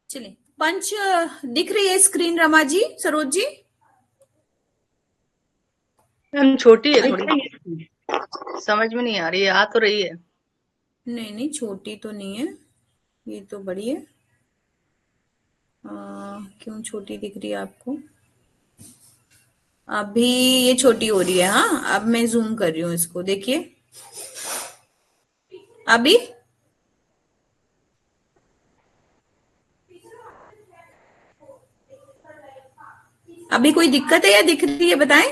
चलिए, पंच दिख रही है स्क्रीन रमा जी, सरोज जी? मैम छोटी है थोड़ी, समझ में नहीं आ रही है। आ तो रही है। नहीं नहीं, छोटी तो नहीं है, ये तो बड़ी है। क्यों छोटी दिख रही है आपको? अभी ये छोटी हो रही है। हाँ, अब मैं जूम कर रही हूँ इसको, देखिए अभी। अभी कोई दिक्कत है या दिख रही है, बताएं।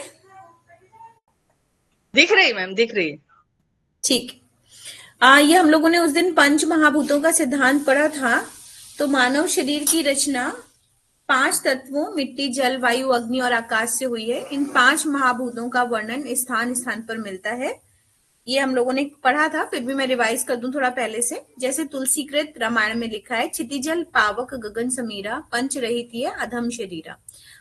दिख रही मैम, दिख रही है। ठीक। ये हम लोगों ने उस दिन पंच महाभूतों का सिद्धांत पढ़ा था। तो मानव शरीर की रचना पांच तत्वों मिट्टी, जल, वायु, अग्नि और आकाश से हुई है। इन पांच महाभूतों का वर्णन स्थान स्थान पर मिलता है। ये हम लोगों ने पढ़ा था, फिर भी मैं रिवाइज कर दूं थोड़ा पहले से। जैसे तुलसीकृत रामायण में लिखा है, क्षितिजल पावक गगन समीरा, पंच रहित अधम शरीरा।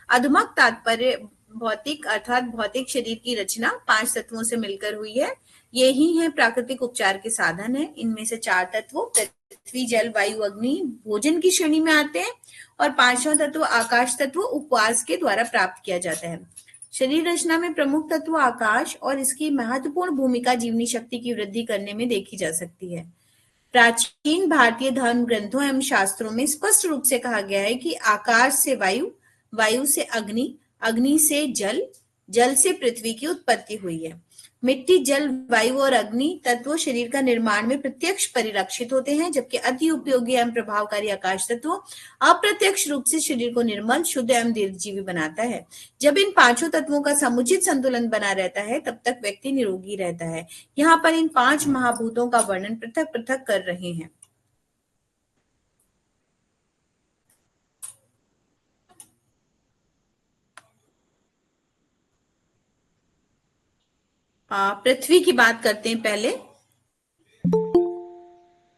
अधमक तात्पर्य भौतिक अर्थात भौतिक शरीर की रचना पांच तत्वों से मिलकर हुई है। ये ही है प्राकृतिक उपचार के साधन है। इनमें से चार तत्व पृथ्वी, जल, वायु, अग्नि भोजन की श्रेणी में आते हैं, और पांचवा तत्व आकाश तत्व उपवास के द्वारा प्राप्त किया जाता है। शरीर रचना में प्रमुख तत्व आकाश और इसकी महत्वपूर्ण भूमिका जीवनी शक्ति की वृद्धि करने में देखी जा सकती है। प्राचीन भारतीय धर्म ग्रंथों एवं शास्त्रों में स्पष्ट रूप से कहा गया है कि आकाश से वायु, वायु से अग्नि, अग्नि से जल, जल से पृथ्वी की उत्पत्ति हुई है। मिट्टी, जल, वायु और अग्नि तत्व शरीर का निर्माण में प्रत्यक्ष परिलक्षित होते हैं, जबकि अति उपयोगी एवं प्रभावकारी आकाश तत्व अप्रत्यक्ष रूप से शरीर को निर्मल, शुद्ध एवं दीर्घजीवी बनाता है। जब इन पांचों तत्वों का समुचित संतुलन बना रहता है, तब तक व्यक्ति निरोगी रहता है। यहाँ पर इन पांच महाभूतों का वर्णन पृथक पृथक कर रहे हैं। पृथ्वी की बात करते हैं पहले।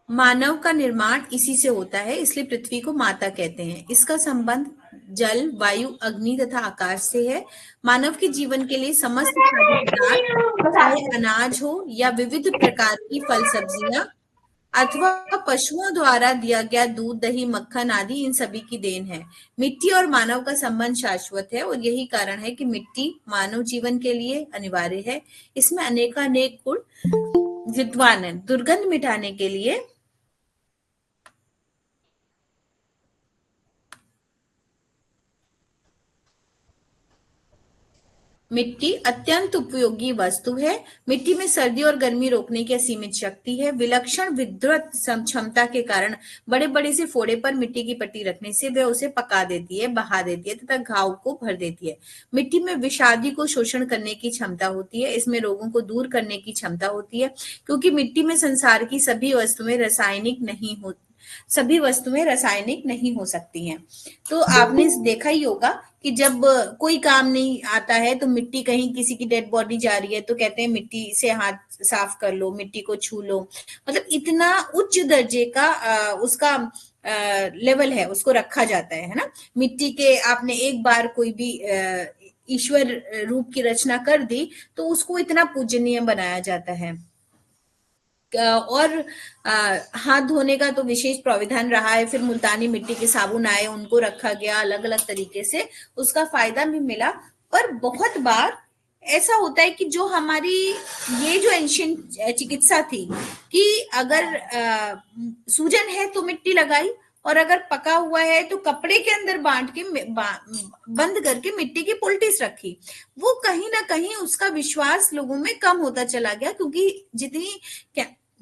मानव का निर्माण इसी से होता है, इसलिए पृथ्वी को माता कहते हैं। इसका संबंध जल, वायु, अग्नि तथा आकाश से है। मानव के जीवन के लिए समस्त खाद्य पदार्थ, चाहे अनाज हो या विविध प्रकार की फल सब्जियां, अथवा पशुओं द्वारा दिया गया दूध, दही, मक्खन आदि, इन सभी की देन है। मिट्टी और मानव का संबंध शाश्वत है, और यही कारण है कि मिट्टी मानव जीवन के लिए अनिवार्य है। इसमें अनेकानेक गुण विद्वान है। दुर्गंध मिटाने के लिए मिट्टी अत्यंत उपयोगी वस्तु है। मिट्टी में सर्दी और गर्मी रोकने की असीमित शक्ति है। विलक्षण विद्युत क्षमता के कारण बड़े बड़े से फोड़े पर मिट्टी की पट्टी रखने से वह उसे पका देती है, बहा देती है तथा घाव को भर देती है। मिट्टी में विषादी को शोषण करने की क्षमता होती है। इसमें रोगों को दूर करने की क्षमता होती है, क्योंकि मिट्टी में संसार की सभी वस्तुएं रासायनिक नहीं हो सकती हैं। तो आपने देखा ही होगा कि जब कोई काम नहीं आता है, तो मिट्टी, कहीं किसी की डेड बॉडी जा रही है तो कहते हैं मिट्टी से हाथ साफ कर लो, मिट्टी को छू लो। मतलब इतना उच्च दर्जे का उसका लेवल है, उसको रखा जाता है ना। मिट्टी के आपने एक बार कोई भी ईश्वर रूप की रचना कर दी, तो उसको इतना पूजनीय बनाया जाता है। और हाथ धोने का तो विशेष प्राविधान रहा है। फिर मुल्तानी मिट्टी के साबुन आए, उनको रखा गया अलग अलग तरीके से, उसका फायदा भी मिला। पर बहुत बार ऐसा होता है कि जो हमारी ये जो एंशियंट चिकित्सा थी, कि अगर सूजन है तो मिट्टी लगाई, और अगर पका हुआ है तो कपड़े के अंदर बांट के बंद करके मिट्टी की पोल्टिस रखी। वो कहीं ना कहीं उसका विश्वास लोगों में कम होता चला गया, क्योंकि जितनी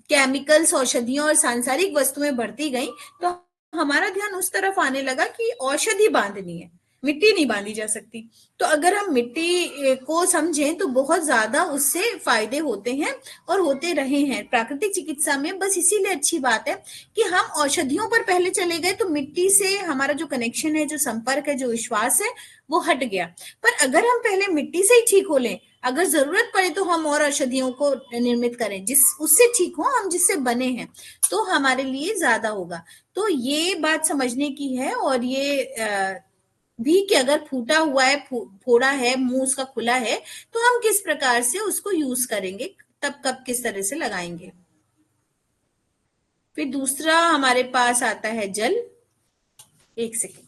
केमिकल्स, औषधियों और सांसारिक वस्तुएं बढ़ती गई, तो हमारा ध्यान उस तरफ आने लगा कि औषधि बांधनी है, मिट्टी नहीं बांधी जा सकती। तो अगर हम मिट्टी को समझें तो बहुत ज्यादा उससे फायदे होते हैं, और होते रहे हैं प्राकृतिक चिकित्सा में। बस इसीलिए अच्छी बात है कि हम औषधियों पर पहले चले गए, तो मिट्टी से हमारा जो कनेक्शन है, जो संपर्क है, जो विश्वास है, वो हट गया। पर अगर हम पहले मिट्टी से ही ठीक हो लें, अगर जरूरत पड़े तो हम और औषधियों को निर्मित करें जिस उससे ठीक हो, हम जिससे बने हैं, तो हमारे लिए ज्यादा होगा। तो ये बात समझने की है। और ये भी कि अगर फूटा हुआ है, फोड़ा है, मुंह उसका खुला है, तो हम किस प्रकार से उसको यूज करेंगे, तब कब किस तरह से लगाएंगे। फिर दूसरा हमारे पास आता है जल। एक सेकेंड।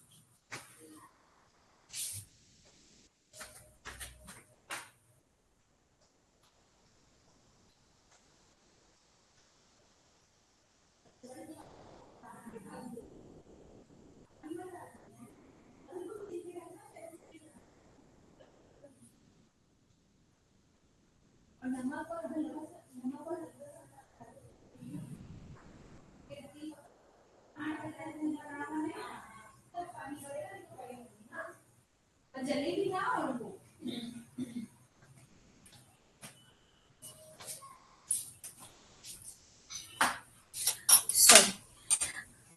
सॉरी,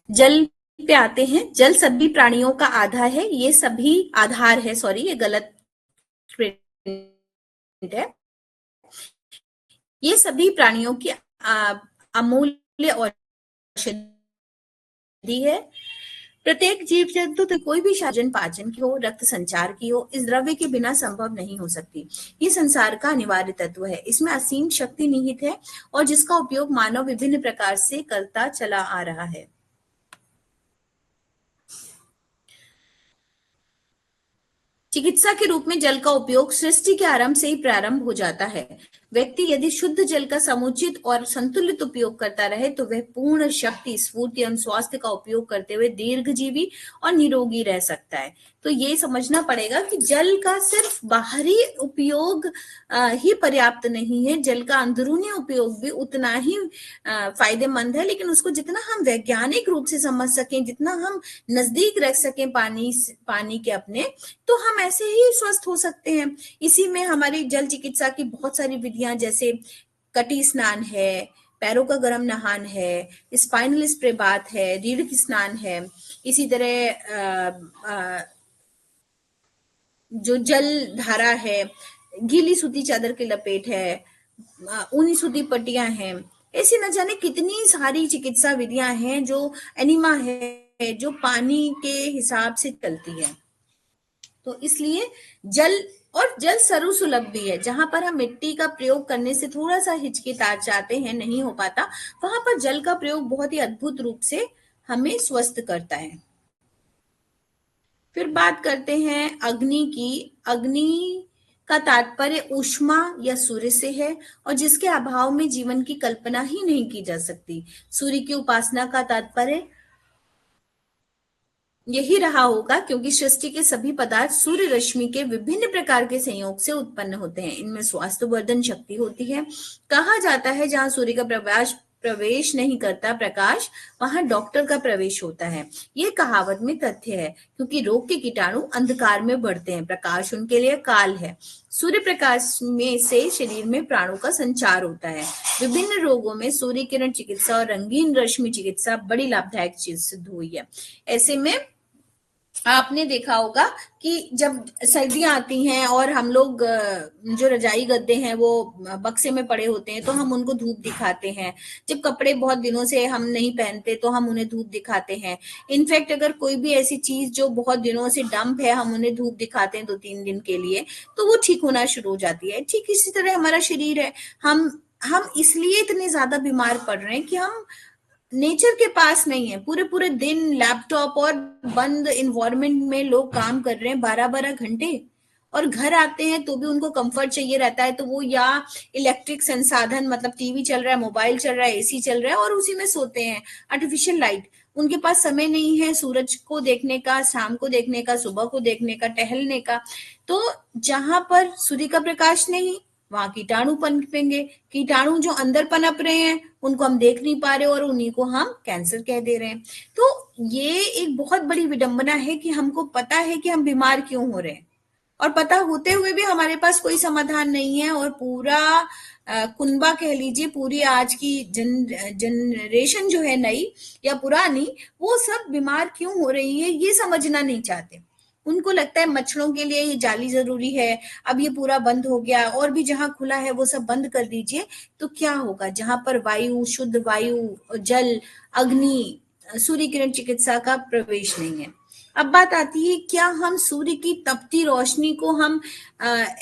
जल पे आते हैं। जल सभी प्राणियों का आधार है, ये सभी आधार है, सॉरी ये गलत प्रिंट है। ये सभी प्राणियों की अमूल्य औषधि है। प्रत्येक जीव जंतु तो कोई भी शाजन पाचन की हो, रक्त संचार की हो, इस द्रव्य के बिना संभव नहीं हो सकती। ये संसार का अनिवार्य तत्व है, इसमें असीम शक्ति निहित है और जिसका उपयोग मानव विभिन्न प्रकार से करता चला आ रहा है। चिकित्सा के रूप में जल का उपयोग सृष्टि के आरंभ से ही प्रारंभ हो जाता है। व्यक्ति यदि शुद्ध जल का समुचित और संतुलित उपयोग करता रहे तो वह पूर्ण शक्ति, स्फूर्ति एवं स्वास्थ्य का उपयोग करते हुए दीर्घजीवी और निरोगी रह सकता है। तो ये समझना पड़ेगा कि जल का सिर्फ बाहरी उपयोग ही पर्याप्त नहीं है, जल का अंदरूनी उपयोग भी उतना ही फायदेमंद है, लेकिन उसको जितना हम वैज्ञानिक रूप से समझ सकें, जितना हम नजदीक रख सकें पानी के अपने, तो हम ऐसे ही स्वस्थ हो सकते हैं। इसी में हमारी जल चिकित्सा की बहुत सारी विधियां, जैसे कटी स्नान है, पैरों का गर्म नहान है, स्पाइनल स्प्रे बाथ है, रीढ़ की स्नान है, इसी तरह जो जल धारा है, गीली सूती चादर की लपेट है, ऊनी सूती पट्टियां हैं, ऐसी न जाने कितनी सारी चिकित्सा विधियां हैं जो एनिमा है, जो पानी के हिसाब से चलती है। तो इसलिए जल सर्वसुलभ भी है। जहां पर हम मिट्टी का प्रयोग करने से थोड़ा सा हिचकिचा जाते हैं, नहीं हो पाता, वहां पर जल का प्रयोग बहुत ही अद्भुत रूप से हमें स्वस्थ करता है। फिर बात करते हैं अग्नि की। अग्नि का तात्पर्य ऊष्मा या सूर्य से है और जिसके अभाव में जीवन की कल्पना ही नहीं की जा सकती। सूर्य की उपासना का तात्पर्य यही रहा होगा, क्योंकि सृष्टि के सभी पदार्थ सूर्य रश्मि के विभिन्न प्रकार के संयोग से उत्पन्न होते हैं। इनमें स्वास्थ्यवर्धन शक्ति होती है। कहा जाता है जहां सूर्य का प्रवेश नहीं करता प्रकाश, वहां डॉक्टर का प्रवेश होता है। ये कहावत में तथ्य है, क्योंकि रोग के कीटाणु अंधकार में बढ़ते हैं, प्रकाश उनके लिए काल है। सूर्य प्रकाश में से शरीर में प्राणों का संचार होता है। विभिन्न रोगों में सूर्य किरण चिकित्सा और रंगीन रश्मि चिकित्सा बड़ी लाभदायक चीज सिद्ध हुई है। ऐसे में आपने देखा होगा कि जब सर्दियां आती हैं और हम लोग जो रजाई गद्दे हैं वो बक्से में पड़े होते हैं, तो हम उनको धूप दिखाते हैं। जब कपड़े बहुत दिनों से हम नहीं पहनते तो हम उन्हें धूप दिखाते हैं। इनफैक्ट अगर कोई भी ऐसी चीज जो बहुत दिनों से डंप है, हम उन्हें धूप दिखाते हैं 2-3 दिन के लिए, तो वो ठीक होना शुरू हो जाती है। ठीक इसी तरह हमारा शरीर है। हम इसलिए इतने ज्यादा बीमार पड़ रहे हैं कि हम नेचर के पास नहीं है। पूरे पूरे दिन लैपटॉप और बंद इन्वायरमेंट में लोग काम कर रहे हैं 12-12 घंटे, और घर आते हैं तो भी उनको कंफर्ट चाहिए रहता है। तो वो या इलेक्ट्रिक संसाधन, मतलब टीवी चल रहा है, मोबाइल चल रहा है, एसी चल रहा है, और उसी में सोते हैं। आर्टिफिशियल लाइट, उनके पास समय नहीं है सूरज को देखने का, शाम को देखने का, सुबह को देखने का, टहलने का। तो जहां पर सूर्य का प्रकाश नहीं, वहां कीटाणु पनपेंगे। कीटाणु जो अंदर पनप रहे हैं उनको हम देख नहीं पा रहे और उन्हीं को हम कैंसर कह दे रहे हैं। तो ये एक बहुत बड़ी विडंबना है कि हमको पता है कि हम बीमार क्यों हो रहे हैं, और पता होते हुए भी हमारे पास कोई समाधान नहीं है। और पूरा कुनबा कह लीजिए, पूरी आज की जनरेशन जो है नई या पुरानी, वो सब बीमार क्यों हो रही है ये समझना नहीं चाहते। उनको लगता है मच्छरों के लिए ये जाली जरूरी है, अब ये पूरा बंद हो गया, और भी जहां खुला है वो सब बंद कर दीजिए। तो क्या होगा? जहां पर वायु, शुद्ध वायु, जल, अग्नि, सूर्य किरण चिकित्सा का प्रवेश नहीं है। अब बात आती है, क्या हम सूर्य की तपती रोशनी को हम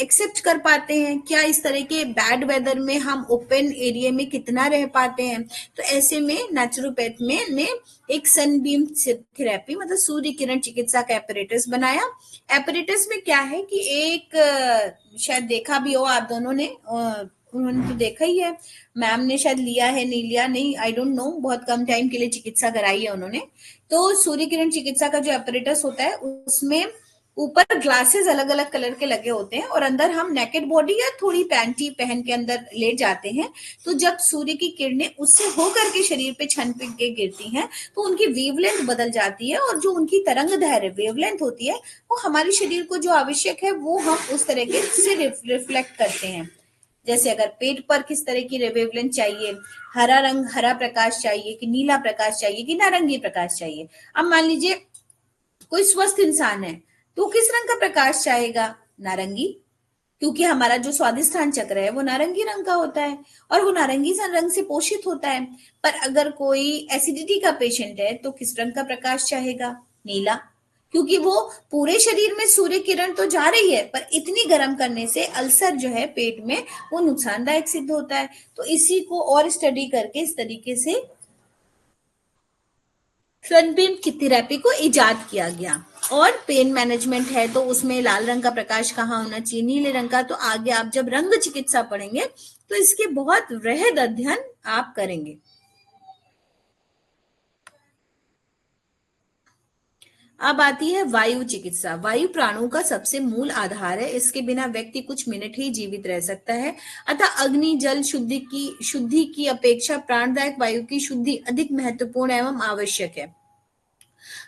एक्सेप्ट कर पाते हैं? क्या इस तरह के बैड वेदर में हम ओपन एरिया में कितना रह पाते हैं? तो ऐसे में नेचुरोपैथ में ने एक सनबीम थेरेपी मतलब सूर्य किरण चिकित्सा का एपरेटस बनाया। एपरेटस में क्या है कि एक शायद देखा भी हो आप दोनों ने, उन्होंने तो देखा ही है, मैम ने शायद लिया है, नहीं लिया, नहीं, आई डोंट नो, बहुत कम टाइम के लिए चिकित्सा कराई है उन्होंने। तो सूर्य किरण चिकित्सा का जो एपरेटस होता है उसमें ऊपर ग्लासेस अलग अलग कलर के लगे होते हैं और अंदर हम नेकेड बॉडी या थोड़ी पैंटी पहन के अंदर ले जाते हैं। तो जब सूर्य की किरणें उससे होकर के शरीर पे छन के गिरती हैं तो उनकी वेवलेंथ बदल जाती है और जो उनकी तरंग दैर्घ्य वेवलेंथ होती है वो हमारे शरीर को जो आवश्यक है वो हम उस तरह के से रिफ्लेक्ट करते हैं। जैसे अगर पेट पर किस तरह की वेवलेंथ चाहिए, हरा रंग, हरा प्रकाश चाहिए कि नीला प्रकाश चाहिए कि नारंगी प्रकाश चाहिए। अब मान लीजिए कोई स्वस्थ इंसान है तो किस रंग का प्रकाश चाहेगा? नारंगी, क्योंकि हमारा जो स्वादिष्ठान चक्र है वो नारंगी रंग का होता है और वो नारंगी रंग से पोषित होता है। पर अगर कोई एसिडिटी का पेशेंट है तो किस रंग का प्रकाश चाहेगा? नीला, क्योंकि वो पूरे शरीर में सूर्य किरण तो जा रही है पर इतनी गर्म करने से अल्सर जो है पेट में वो नुकसानदायक सिद्ध होता है। तो इसी को और स्टडी करके इस तरीके से सनबीम की थेरेपी को इजाद किया गया। और पेन मैनेजमेंट है तो उसमें लाल रंग का प्रकाश कहाँ होना चाहिए, नीले रंग का, तो आगे आप जब रंग चिकित्सा पढ़ेंगे तो इसके बहुत वृहद अध्ययन आप करेंगे। अब आती है वायु चिकित्सा। वायु प्राणों का सबसे मूल आधार है, इसके बिना व्यक्ति कुछ मिनट ही जीवित रह सकता है। अतः अग्नि जल शुद्धि की अपेक्षा प्राणदायक वायु की शुद्धि अधिक महत्वपूर्ण एवं आवश्यक है।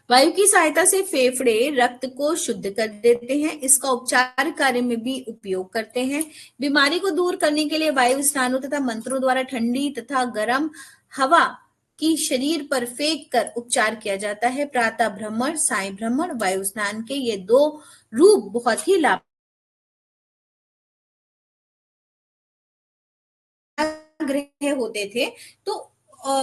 वायु की सहायता से फेफड़े रक्त को शुद्ध कर देते हैं, इसका उपचार कार्य में भी उपयोग करते हैं। बीमारी को दूर करने के लिए वायु स्नानों तथा मंत्रों द्वारा ठंडी तथा गर्म हवा की शरीर पर फेंक कर उपचार किया जाता है। प्रातः भ्रमण, साय भ्रमण, वायु स्नान के ये दो रूप बहुत ही लाभ ग्रह होते थे। तो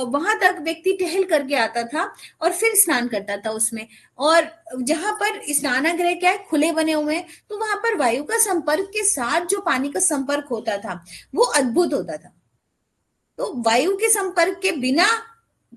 वहां तक व्यक्ति टहल करके आता था और फिर स्नान करता था उसमें। और जहां पर स्नानागृह क्या है, खुले बने हुए हैं, तो वहां पर वायु का संपर्क के साथ जो पानी का संपर्क होता था वो अद्भुत होता था। तो वायु के संपर्क के बिना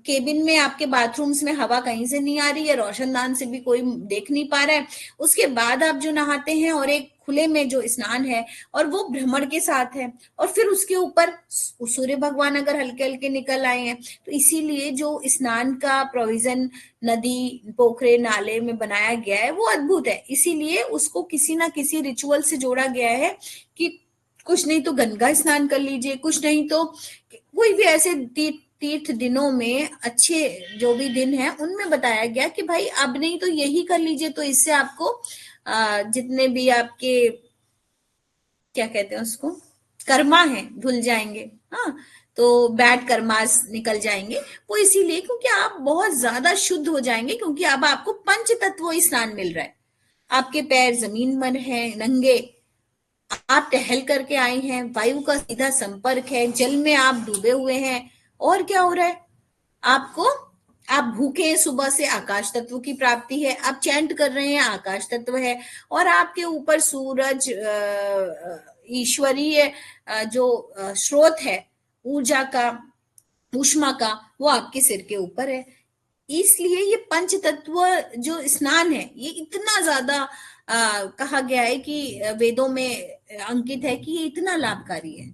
केबिन में आपके बाथरूम्स में हवा कहीं से नहीं आ रही है, रोशनदान से भी कोई देख नहीं पा रहा है, उसके बाद आप जो नहाते हैं और एक खुले में जो स्नान है और वो भ्रमण के साथ है और फिर उसके ऊपर सूर्य भगवान अगर हल्के हल्के निकल आए हैं, तो इसीलिए जो स्नान का प्रोविजन नदी, पोखरे, नाले में बनाया गया है वो अद्भुत है। इसीलिए उसको किसी ना किसी रिचुअल से जोड़ा गया है कि कुछ नहीं तो गंगा स्नान कर लीजिए, कुछ नहीं तो कोई भी ऐसे तीर्थ दिनों में अच्छे जो भी दिन है उनमें बताया गया कि भाई अब नहीं तो यही कर लीजिए, तो इससे आपको जितने भी आपके क्या कहते हैं उसको कर्मा है धुल जाएंगे। हाँ, तो बैड कर्मास निकल जाएंगे। वो इसीलिए क्योंकि आप बहुत ज्यादा शुद्ध हो जाएंगे, क्योंकि अब आपको पंच तत्व स्नान मिल रहा है। आपके पैर जमीन पर है नंगे, आप टहल करके आए हैं, वायु का सीधा संपर्क है, जल में आप डूबे हुए हैं। और क्या हो रहा है आपको? आप भूखे हैं, सुबह से आकाश तत्व की प्राप्ति है, आप चैंट कर रहे हैं, आकाश तत्व है, और आपके ऊपर सूरज ईश्वरीय जो स्रोत है ऊर्जा का, ऊष्मा का, वो आपके सिर के ऊपर है। इसलिए ये पंच तत्व जो स्नान है ये इतना ज्यादा कहा गया है कि वेदों में अंकित है कि ये इतना लाभकारी है।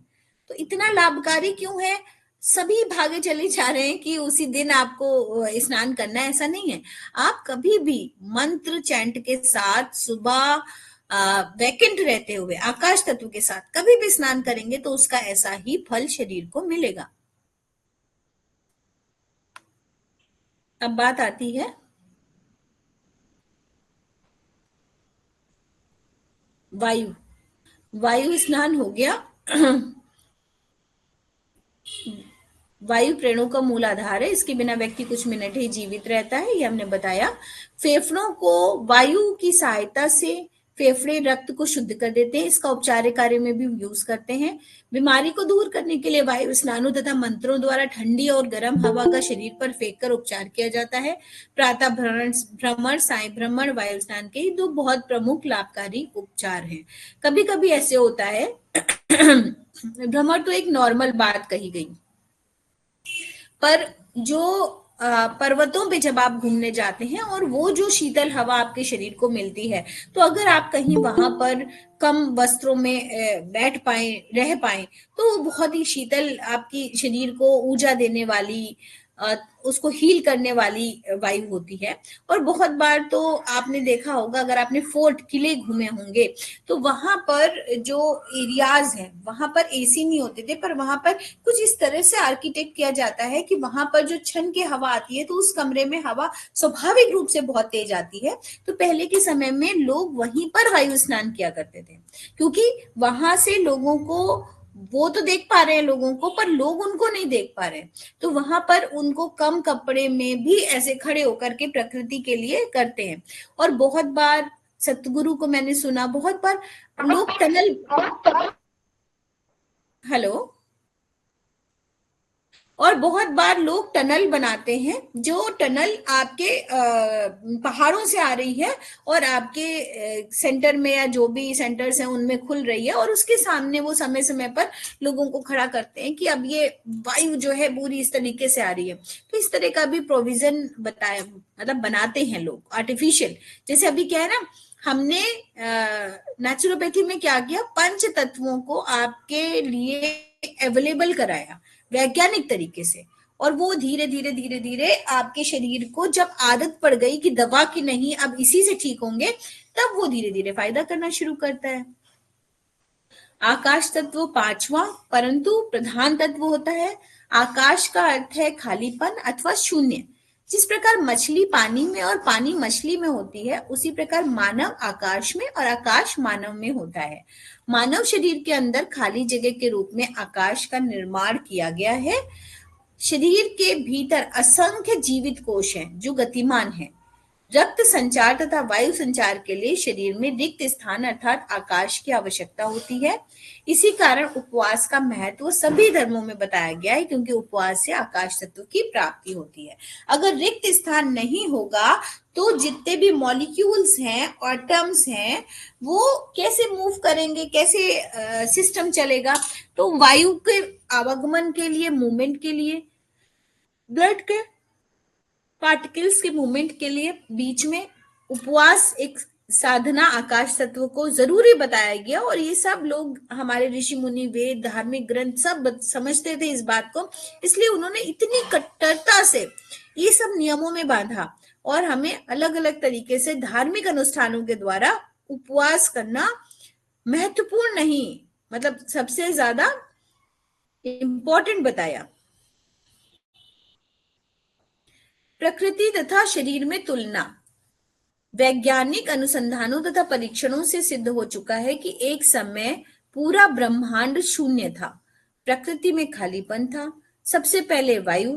तो इतना लाभकारी क्यों है? सभी भागे चले जा रहे हैं कि उसी दिन आपको स्नान करना है, ऐसा नहीं है। आप कभी भी मंत्र चैंट के साथ सुबह वैकेंट रहते हुए आकाश तत्व के साथ कभी भी स्नान करेंगे तो उसका ऐसा ही फल शरीर को मिलेगा। अब बात आती है वायु। वायु स्नान हो गया। वायु प्राणों का मूल आधार है, इसके बिना व्यक्ति कुछ मिनट ही जीवित रहता है, ये हमने बताया। फेफड़ों को वायु की सहायता से फेफड़े रक्त को शुद्ध कर देते हैं, इसका औपचारिक कार्य में भी यूज करते हैं। बीमारी को दूर करने के लिए वायु स्नानों तथा मंत्रों द्वारा ठंडी और गर्म हवा का शरीर पर फेंककर उपचार किया जाता है। प्रातः भ्रमण, साय भ्रमण, वायु स्नान के ही 2 बहुत प्रमुख लाभकारी उपचार हैं। कभी कभी ऐसे होता है भ्रमण तो एक नॉर्मल बात कही गई, पर जो पर्वतों पे जब आप घूमने जाते हैं और वो जो शीतल हवा आपके शरीर को मिलती है, तो अगर आप कहीं वहां पर कम वस्त्रों में बैठ पाए, रह पाए, तो बहुत ही शीतल आपकी शरीर को ऊर्जा देने वाली, उसको हील करने वाली वायु होती है। और बहुत बार तो आपने देखा होगा, अगर आपने फोर्ट, किले घूमे होंगे, तो वहां पर जो एरियाज हैं वहां पर एसी नहीं होते थे, पर वहां पर कुछ इस तरह से आर्किटेक्ट किया जाता है कि वहां पर जो छन के हवा आती है, तो उस कमरे में हवा स्वाभाविक रूप से बहुत तेज आती है। तो पहले के समय में लोग वहीं पर वायु स्नान किया करते थे, क्योंकि वहां से लोगों को, वो तो देख पा रहे हैं लोगों को, पर लोग उनको नहीं देख पा रहे, तो वहां पर उनको कम कपड़े में भी ऐसे खड़े होकर के प्रकृति के लिए करते हैं। और बहुत बार सतगुरु को मैंने सुना, बहुत बार लोग टनल, हेलो, और बहुत बार लोग टनल बनाते हैं, जो टनल आपके पहाड़ों से आ रही है और आपके सेंटर में या जो भी सेंटर्स हैं उनमें खुल रही है, और उसके सामने वो समय समय पर लोगों को खड़ा करते हैं कि अब ये वायु जो है पूरी इस तरीके से आ रही है। तो इस तरह का भी प्रोविजन बताया, मतलब बनाते हैं लोग आर्टिफिशियल। जैसे अभी क्या है ना, हमने नेचुरोपैथी में क्या किया, पंच तत्वों को आपके लिए अवेलेबल कराया वैज्ञानिक तरीके से, और वो धीरे धीरे धीरे धीरे आपके शरीर को जब आदत पड़ गई कि दवा की नहीं, अब इसी से ठीक होंगे, तब वो धीरे धीरे फायदा करना शुरू करता है। आकाश तत्व 5वां परंतु प्रधान तत्व होता है। आकाश का अर्थ है खालीपन अथवा शून्य। जिस प्रकार मछली पानी में और पानी मछली में होती है, उसी प्रकार मानव आकाश में और आकाश मानव में होता है। मानव शरीर के अंदर खाली जगह के रूप में आकाश का निर्माण किया गया है। शरीर के भीतर असंख्य जीवित कोश हैं जो गतिमान हैं। रक्त संचार तथा वायु संचार के लिए शरीर में रिक्त स्थान अर्थात आकाश की आवश्यकता होती है। इसी कारण उपवास का महत्व सभी धर्मों में बताया गया है, क्योंकि उपवास से आकाश तत्व की प्राप्ति होती है। अगर रिक्त स्थान नहीं होगा तो जितने भी मॉलिक्यूल्स हैं, एटम्स हैं, वो कैसे मूव करेंगे, कैसे सिस्टम चलेगा? तो वायु के आवागमन के लिए, मूवमेंट के लिए, ब्लड के पार्टिकल्स के मूवमेंट के लिए बीच में उपवास एक साधना आकाश तत्व को जरूरी बताया गया। और ये सब लोग, हमारे ऋषि मुनि, वेद, धार्मिक ग्रंथ सब समझते थे इस बात को, इसलिए उन्होंने इतनी कट्टरता से ये सब नियमों में बांधा, और हमें अलग अलग तरीके से धार्मिक अनुष्ठानों के द्वारा उपवास करना महत्वपूर्ण नहीं, मतलब सबसे ज्यादा इंपॉर्टेंट बताया। प्रकृति तथा शरीर में तुलना। वैज्ञानिक अनुसंधानों तथा परीक्षणों से सिद्ध हो चुका है कि एक समय पूरा ब्रह्मांड शून्य था, प्रकृति में खालीपन था। सबसे पहले वायु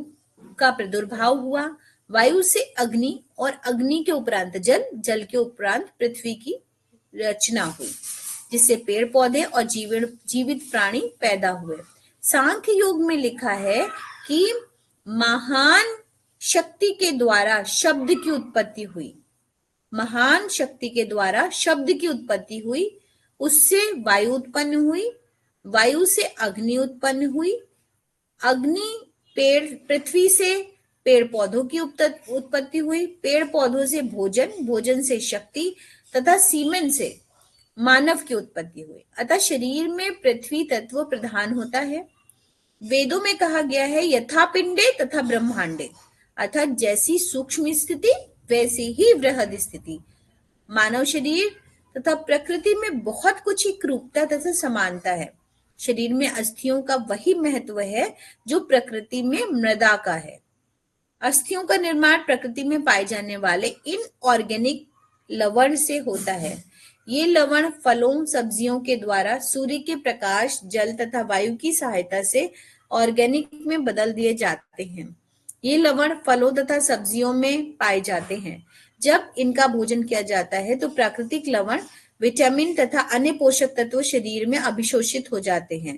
का प्रादुर्भाव हुआ, वायु से अग्नि, और अग्नि के उपरांत जल, जल के उपरांत पृथ्वी की रचना हुई, जिससे पेड़ पौधे और जीवित प्राणी पैदा हुए। सांख्य योग में लिखा है कि महान शक्ति के द्वारा शब्द की उत्पत्ति हुई, महान शक्ति के द्वारा शब्द की उत्पत्ति हुई, उससे वायु उत्पन्न हुई, वायु से अग्नि उत्पन्न हुई, अग्नि पेड़, पृथ्वी से पेड़ पौधों की उत्पत्ति हुई, पेड़ पौधों से भोजन, भोजन से शक्ति, तथा सीमेन से मानव की उत्पत्ति हुई। अतः शरीर में पृथ्वी तत्व प्रधान होता है। वेदों में कहा गया है यथा पिंडे तथा ब्रह्मांडे, अर्थात जैसी सूक्ष्म स्थिति वैसी ही बृहद स्थिति। मानव शरीर तथा प्रकृति में बहुत कुछ एक रूपता तथा समानता है। शरीर में अस्थियों का वही महत्व है जो प्रकृति में मृदा का है। अस्थियों का निर्माण प्रकृति में पाए जाने वाले इनऑर्गेनिक लवण से होता है। ये लवण फलों, सब्जियों के द्वारा सूर्य के प्रकाश, जल तथा वायु की सहायता से ऑर्गेनिक में बदल दिए जाते हैं। ये लवण फलों तथा सब्जियों में पाए जाते हैं। जब इनका भोजन किया जाता है तो प्राकृतिक लवण विटामिन तथा अन्य पोषक तत्व शरीर में अभिशोषित हो जाते हैं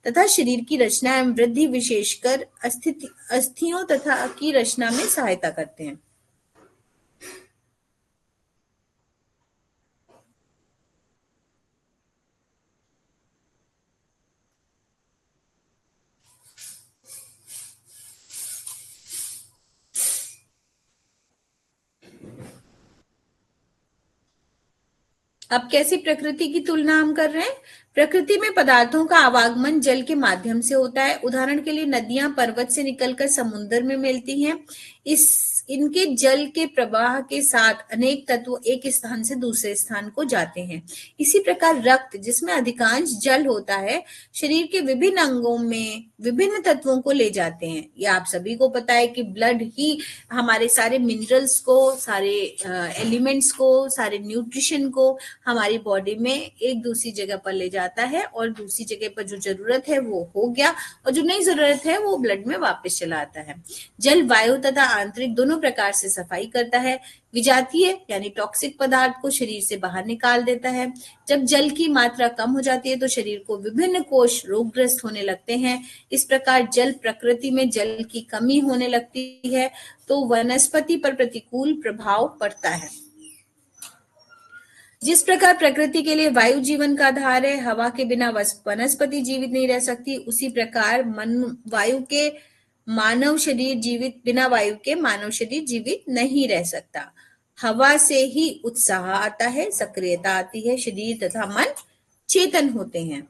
तथा शरीर की रचना एवं वृद्धि, विशेषकर अस्थियों तथा की रचना में सहायता करते हैं। अब कैसी प्रकृति की तुलना हम कर रहे हैं? प्रकृति में पदार्थों का आवागमन जल के माध्यम से होता है। उदाहरण के लिए नदियां पर्वत से निकलकर समुद्र में मिलती हैं। इनके जल के प्रवाह के साथ अनेक तत्व एक स्थान से दूसरे स्थान को जाते हैं। इसी प्रकार रक्त, जिसमें अधिकांश जल होता है, शरीर के विभिन्न अंगों में विभिन्न तत्वों को ले जाते हैं। ये आप सभी को पता है कि ब्लड ही हमारे सारे मिनरल्स को, सारे एलिमेंट्स को, सारे न्यूट्रिशन को हमारी बॉडी में एक दूसरी जगह पर ले जाता है और दूसरी जगह पर जो जरूरत है वो हो गया और जो नहीं जरूरत है वो ब्लड में वापस चला आता है। जल वायु तथा आंतरिक दोनों प्रकार से सफाई करता है। विजातीय यानी टॉक्सिक पदार्थ को शरीर से बाहर निकाल देता है। जब जल की मात्रा कम हो जाती है तो शरीर को विभिन्न कोष रोगग्रस्त होने लगते हैं। इस प्रकार जल प्रकृति में जल की कमी होने लगती है तो वनस्पति पर प्रतिकूल प्रभाव पड़ता है। जिस प्रकार प्रकृति के लिए वायु जीवन का आधार है, हवा के बिना वनस्पति जीवित नहीं रह सकती, उसी प्रकार बिना वायु के मानव शरीर जीवित नहीं रह सकता। हवा से ही उत्साह आता है, सक्रियता आती है, शरीर तथा मन चेतन होते हैं।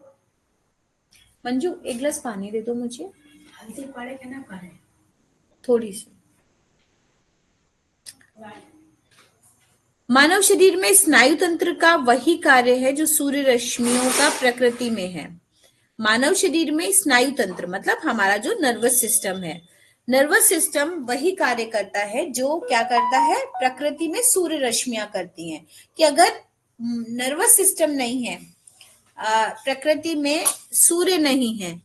मंजू, एक गिलास पानी दे दो मुझे। हल्दी पड़े कि ना पड़े? थोड़ी सी। मानव शरीर में स्नायु तंत्र का वही कार्य है जो सूर्य रश्मियों का प्रकृति में है। मानव शरीर में स्नायु तंत्र मतलब हमारा जो नर्वस सिस्टम है, नर्वस सिस्टम वही कार्य करता है जो क्या करता है, प्रकृति में सूर्य रश्मियां करती हैं। कि अगर नर्वस सिस्टम नहीं है, प्रकृति में सूर्य नहीं है,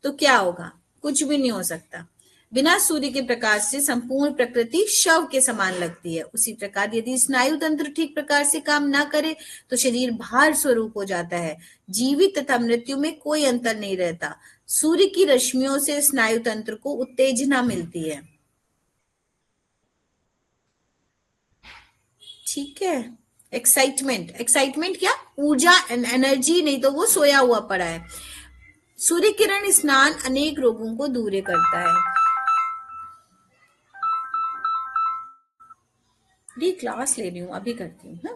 तो क्या होगा? कुछ भी नहीं हो सकता। बिना सूर्य के प्रकाश से संपूर्ण प्रकृति शव के समान लगती है। उसी प्रकार यदि स्नायु तंत्र ठीक प्रकार से काम ना करे तो शरीर भार स्वरूप हो जाता है। जीवित तथा मृत्यु में कोई अंतर नहीं रहता। सूर्य की रश्मियों से स्नायु तंत्र को उत्तेजना मिलती है। ठीक है। एक्साइटमेंट क्या? ऊर्जा, एनर्जी, नहीं तो वो सोया हुआ पड़ा है। सूर्य किरण स्नान अनेक रोगों को दूर करता है। ये क्लास ले रही हूँ, अभी करती हूँ ना।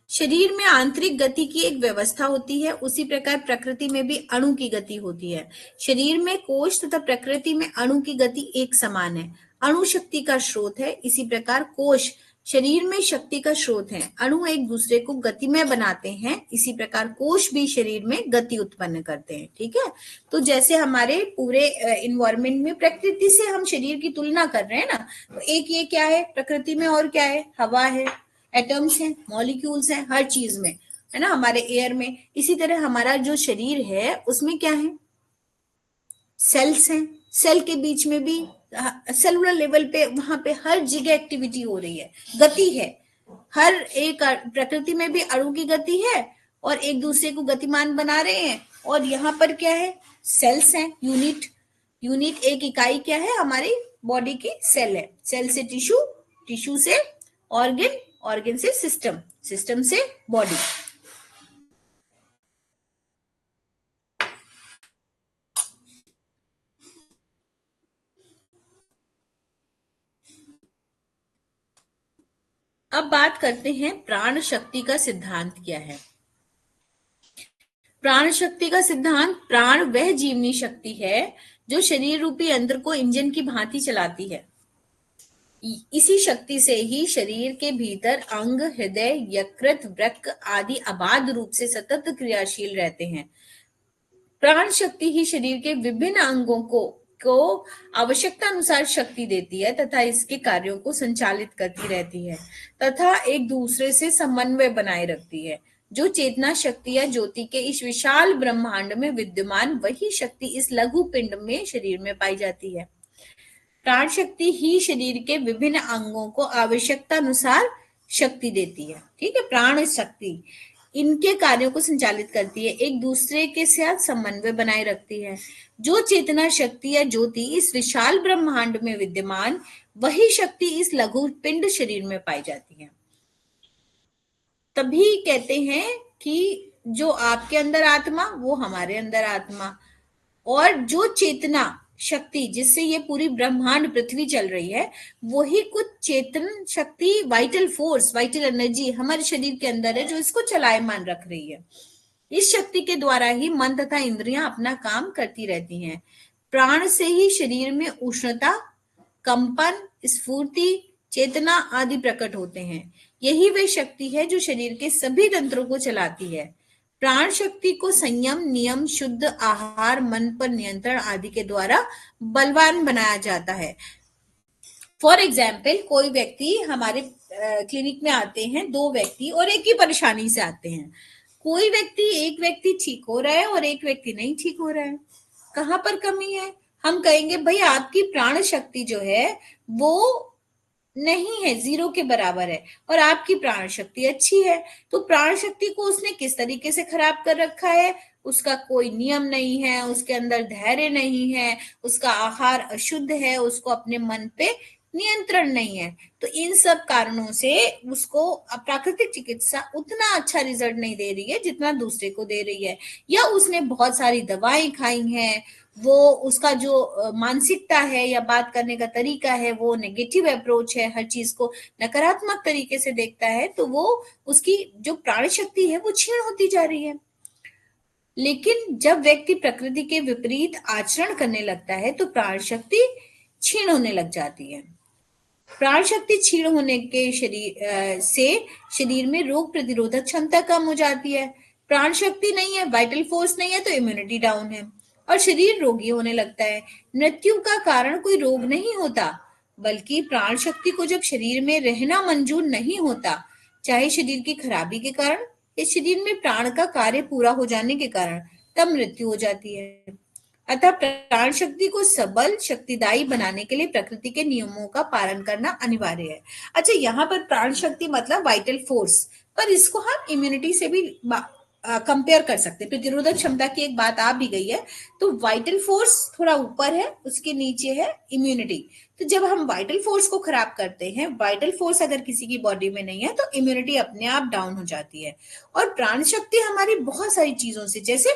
शरीर में आंतरिक गति की एक व्यवस्था होती है, उसी प्रकार प्रकृति में भी अणु की गति होती है। शरीर में कोश तथा प्रकृति में अणु की गति एक समान है। अणु शक्ति का स्रोत है, इसी प्रकार कोश शरीर में शक्ति का स्रोत है। अणु एक दूसरे को गतिमय बनाते हैं, इसी प्रकार कोश भी शरीर में गति उत्पन्न करते हैं। ठीक है। तो जैसे हमारे पूरे इन्वायरमेंट में प्रकृति से हम शरीर की तुलना कर रहे हैं ना, तो एक ये क्या है प्रकृति में, और क्या है? हवा है, एटम्स हैं, मॉलिक्यूल्स हैं, हर चीज में है ना, हमारे एयर में। इसी तरह हमारा जो शरीर है उसमें क्या है? सेल्स हैं। सेल के बीच में भी सेलुलर लेवल पे वहां पे हर जगह एक्टिविटी हो रही है, गति है। हर एक प्रकृति में भी अणु की गति है और एक दूसरे को गतिमान बना रहे हैं। और यहाँ पर क्या है? सेल्स हैं, यूनिट एक इकाई क्या है? हमारी बॉडी की सेल है। सेल से टिश्यू, टिश्यू से ऑर्गन, ऑर्गन से सिस्टम, सिस्टम से बॉडी। अब बात करते हैं प्राण शक्ति का सिद्धांत क्या है। प्राण शक्ति का सिद्धांत, प्राण वह जीवनी शक्ति है जो शरीर रूपी यंत्र को इंजन की भांति चलाती है। इसी शक्ति से ही शरीर के भीतर अंग, हृदय, यकृत, वृक्क आदि अबाध रूप से सतत क्रियाशील रहते हैं। प्राण शक्ति ही शरीर के विभिन्न अंगों को आवश्यकता अनुसार शक्ति देती है तथा इसके कार्यों को संचालित करती रहती है तथा एक दूसरे से समन्वय बनाए रखती है। जो चेतना शक्ति या ज्योति के इस विशाल ब्रह्मांड में विद्यमान, वही शक्ति इस लघु पिंड में, शरीर में पाई जाती है। प्राण शक्ति ही शरीर के विभिन्न अंगों को आवश्यकता अनुसार शक्ति देती है। ठीक है, प्राण शक्ति इनके कार्यों को संचालित करती है, एक दूसरे के साथ समन्वय बनाए रखती है। जो चेतना शक्ति या ज्योति इस विशाल ब्रह्मांड में विद्यमान, वही शक्ति इस लघु पिंड शरीर में पाई जाती है। तभी कहते हैं कि जो आपके अंदर आत्मा वो हमारे अंदर आत्मा, और जो चेतना शक्ति जिससे ये पूरी ब्रह्मांड पृथ्वी चल रही है, वही कुछ चेतन शक्ति, वाइटल फोर्स, वाइटल एनर्जी हमारे शरीर के अंदर है जो इसको चलायमान रख रही है। इस शक्ति के द्वारा ही मन तथा इंद्रियां अपना काम करती रहती हैं। प्राण से ही शरीर में उष्णता, कंपन, स्फूर्ति, चेतना आदि प्रकट होते हैं। यही वे शक्ति है जो शरीर के सभी तंत्रों को चलाती है। प्राण शक्ति को संयम, नियम, शुद्ध आहार, मन पर नियंत्रण आदि के द्वारा बलवान बनाया जाता है। फॉर एग्जाम्पल, कोई व्यक्ति हमारे क्लिनिक में आते हैं, 2 व्यक्ति और एक ही परेशानी से आते हैं। कोई व्यक्ति, एक व्यक्ति ठीक हो रहा है और एक व्यक्ति नहीं ठीक हो रहा है। कहाँ पर कमी है? हम कहेंगे भाई आपकी प्राण शक्ति जो है वो नहीं है, 0 के बराबर है, और आपकी प्राण शक्ति अच्छी है। तो प्राण शक्ति को उसने किस तरीके से खराब कर रखा है? उसका कोई नियम नहीं है, उसके अंदर धैर्य नहीं है, उसका आहार अशुद्ध है, उसको अपने मन पे नियंत्रण नहीं है। तो इन सब कारणों से उसको प्राकृतिक चिकित्सा उतना अच्छा रिजल्ट नहीं दे रही है जितना दूसरे को दे रही है, या उसने बहुत सारी दवाएं खाई हैं, वो उसका जो मानसिकता है या बात करने का तरीका है वो नेगेटिव अप्रोच है, हर चीज को नकारात्मक तरीके से देखता है, तो वो उसकी जो प्राण शक्ति है वो क्षीण होती जा रही है। लेकिन जब व्यक्ति प्रकृति के विपरीत आचरण करने लगता है तो प्राण शक्ति क्षीण होने लग जाती है। प्राण शक्ति क्षीण होने के शरीर में रोग प्रतिरोधक क्षमता कम हो जाती है। प्राण शक्ति नहीं है, वाइटल फोर्स नहीं है, तो इम्यूनिटी डाउन है और शरीर रोगी होने लगता है। मृत्यु का कारण कोई रोग नहीं होता, बल्कि प्राण शक्ति को जब शरीर में रहना मंजूर नहीं होता, चाहे शरीर की खराबी के कारण या शरीर में प्राण का कार्य पूरा हो जाने के कारण, तब मृत्यु हो जाती है। अतः प्राण शक्ति को सबल, शक्तिदायी बनाने के लिए प्रकृति के नियमों का पालन करना अनिवार्य है। अच्छा, यहाँ पर प्राण शक्ति मतलब वाइटल फोर्स, पर इसको हम इम्यूनिटी से भी कंपेयर कर सकते हैं। प्रतिरोधक क्षमता की एक बात आ भी गई है, तो वाइटल फोर्स थोड़ा ऊपर है, उसके नीचे है इम्यूनिटी। तो जब हम वाइटल फोर्स को खराब करते हैं, वाइटल फोर्स अगर किसी की बॉडी में नहीं है, तो इम्यूनिटी अपने आप डाउन हो जाती है। और प्राण शक्ति हमारी बहुत सारी चीजों से, जैसे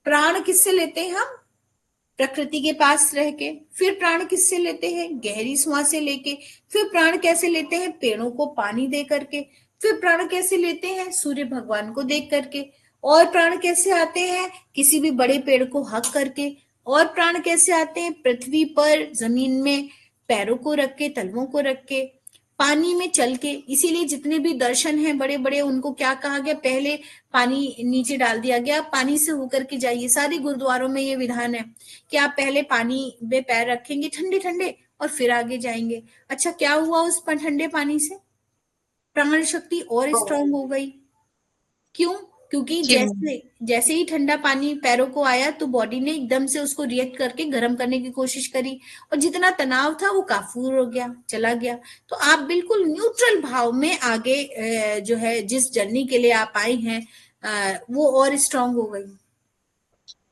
प्राण किससे लेते हैं हम? प्रकृति के पास रह के। फिर प्राण किससे लेते हैं? गहरी सांस से लेके। फिर प्राण कैसे लेते हैं? पेड़ों को पानी दे करके। फिर प्राण कैसे लेते हैं? सूर्य भगवान को देख करके। और प्राण कैसे आते हैं? किसी भी बड़े पेड़ को हक करके। और प्राण कैसे आते हैं? पृथ्वी पर, जमीन में पैरों को रख के, तलवों को रख के, पानी में चल के। इसीलिए जितने भी दर्शन हैं बड़े बड़े, उनको क्या कहा गया? पहले पानी नीचे डाल दिया गया, पानी से होकर के जाइए। सारे गुरुद्वारों में ये विधान है कि आप पहले पानी में पैर रखेंगे ठंडे ठंडे और फिर आगे जाएंगे। अच्छा, क्या हुआ उस ठंडे पानी से? प्राण शक्ति और स्ट्रांग हो गई। क्यों? क्योंकि जैसे ही ठंडा पानी पैरों को आया तो बॉडी ने एकदम से उसको रिएक्ट करके गर्म करने की कोशिश करी, और जितना तनाव था वो काफूर हो गया, चला गया। तो आप बिल्कुल न्यूट्रल भाव में आगे जो है जिस जर्नी के लिए आप आई हैं वो और स्ट्रांग हो गई।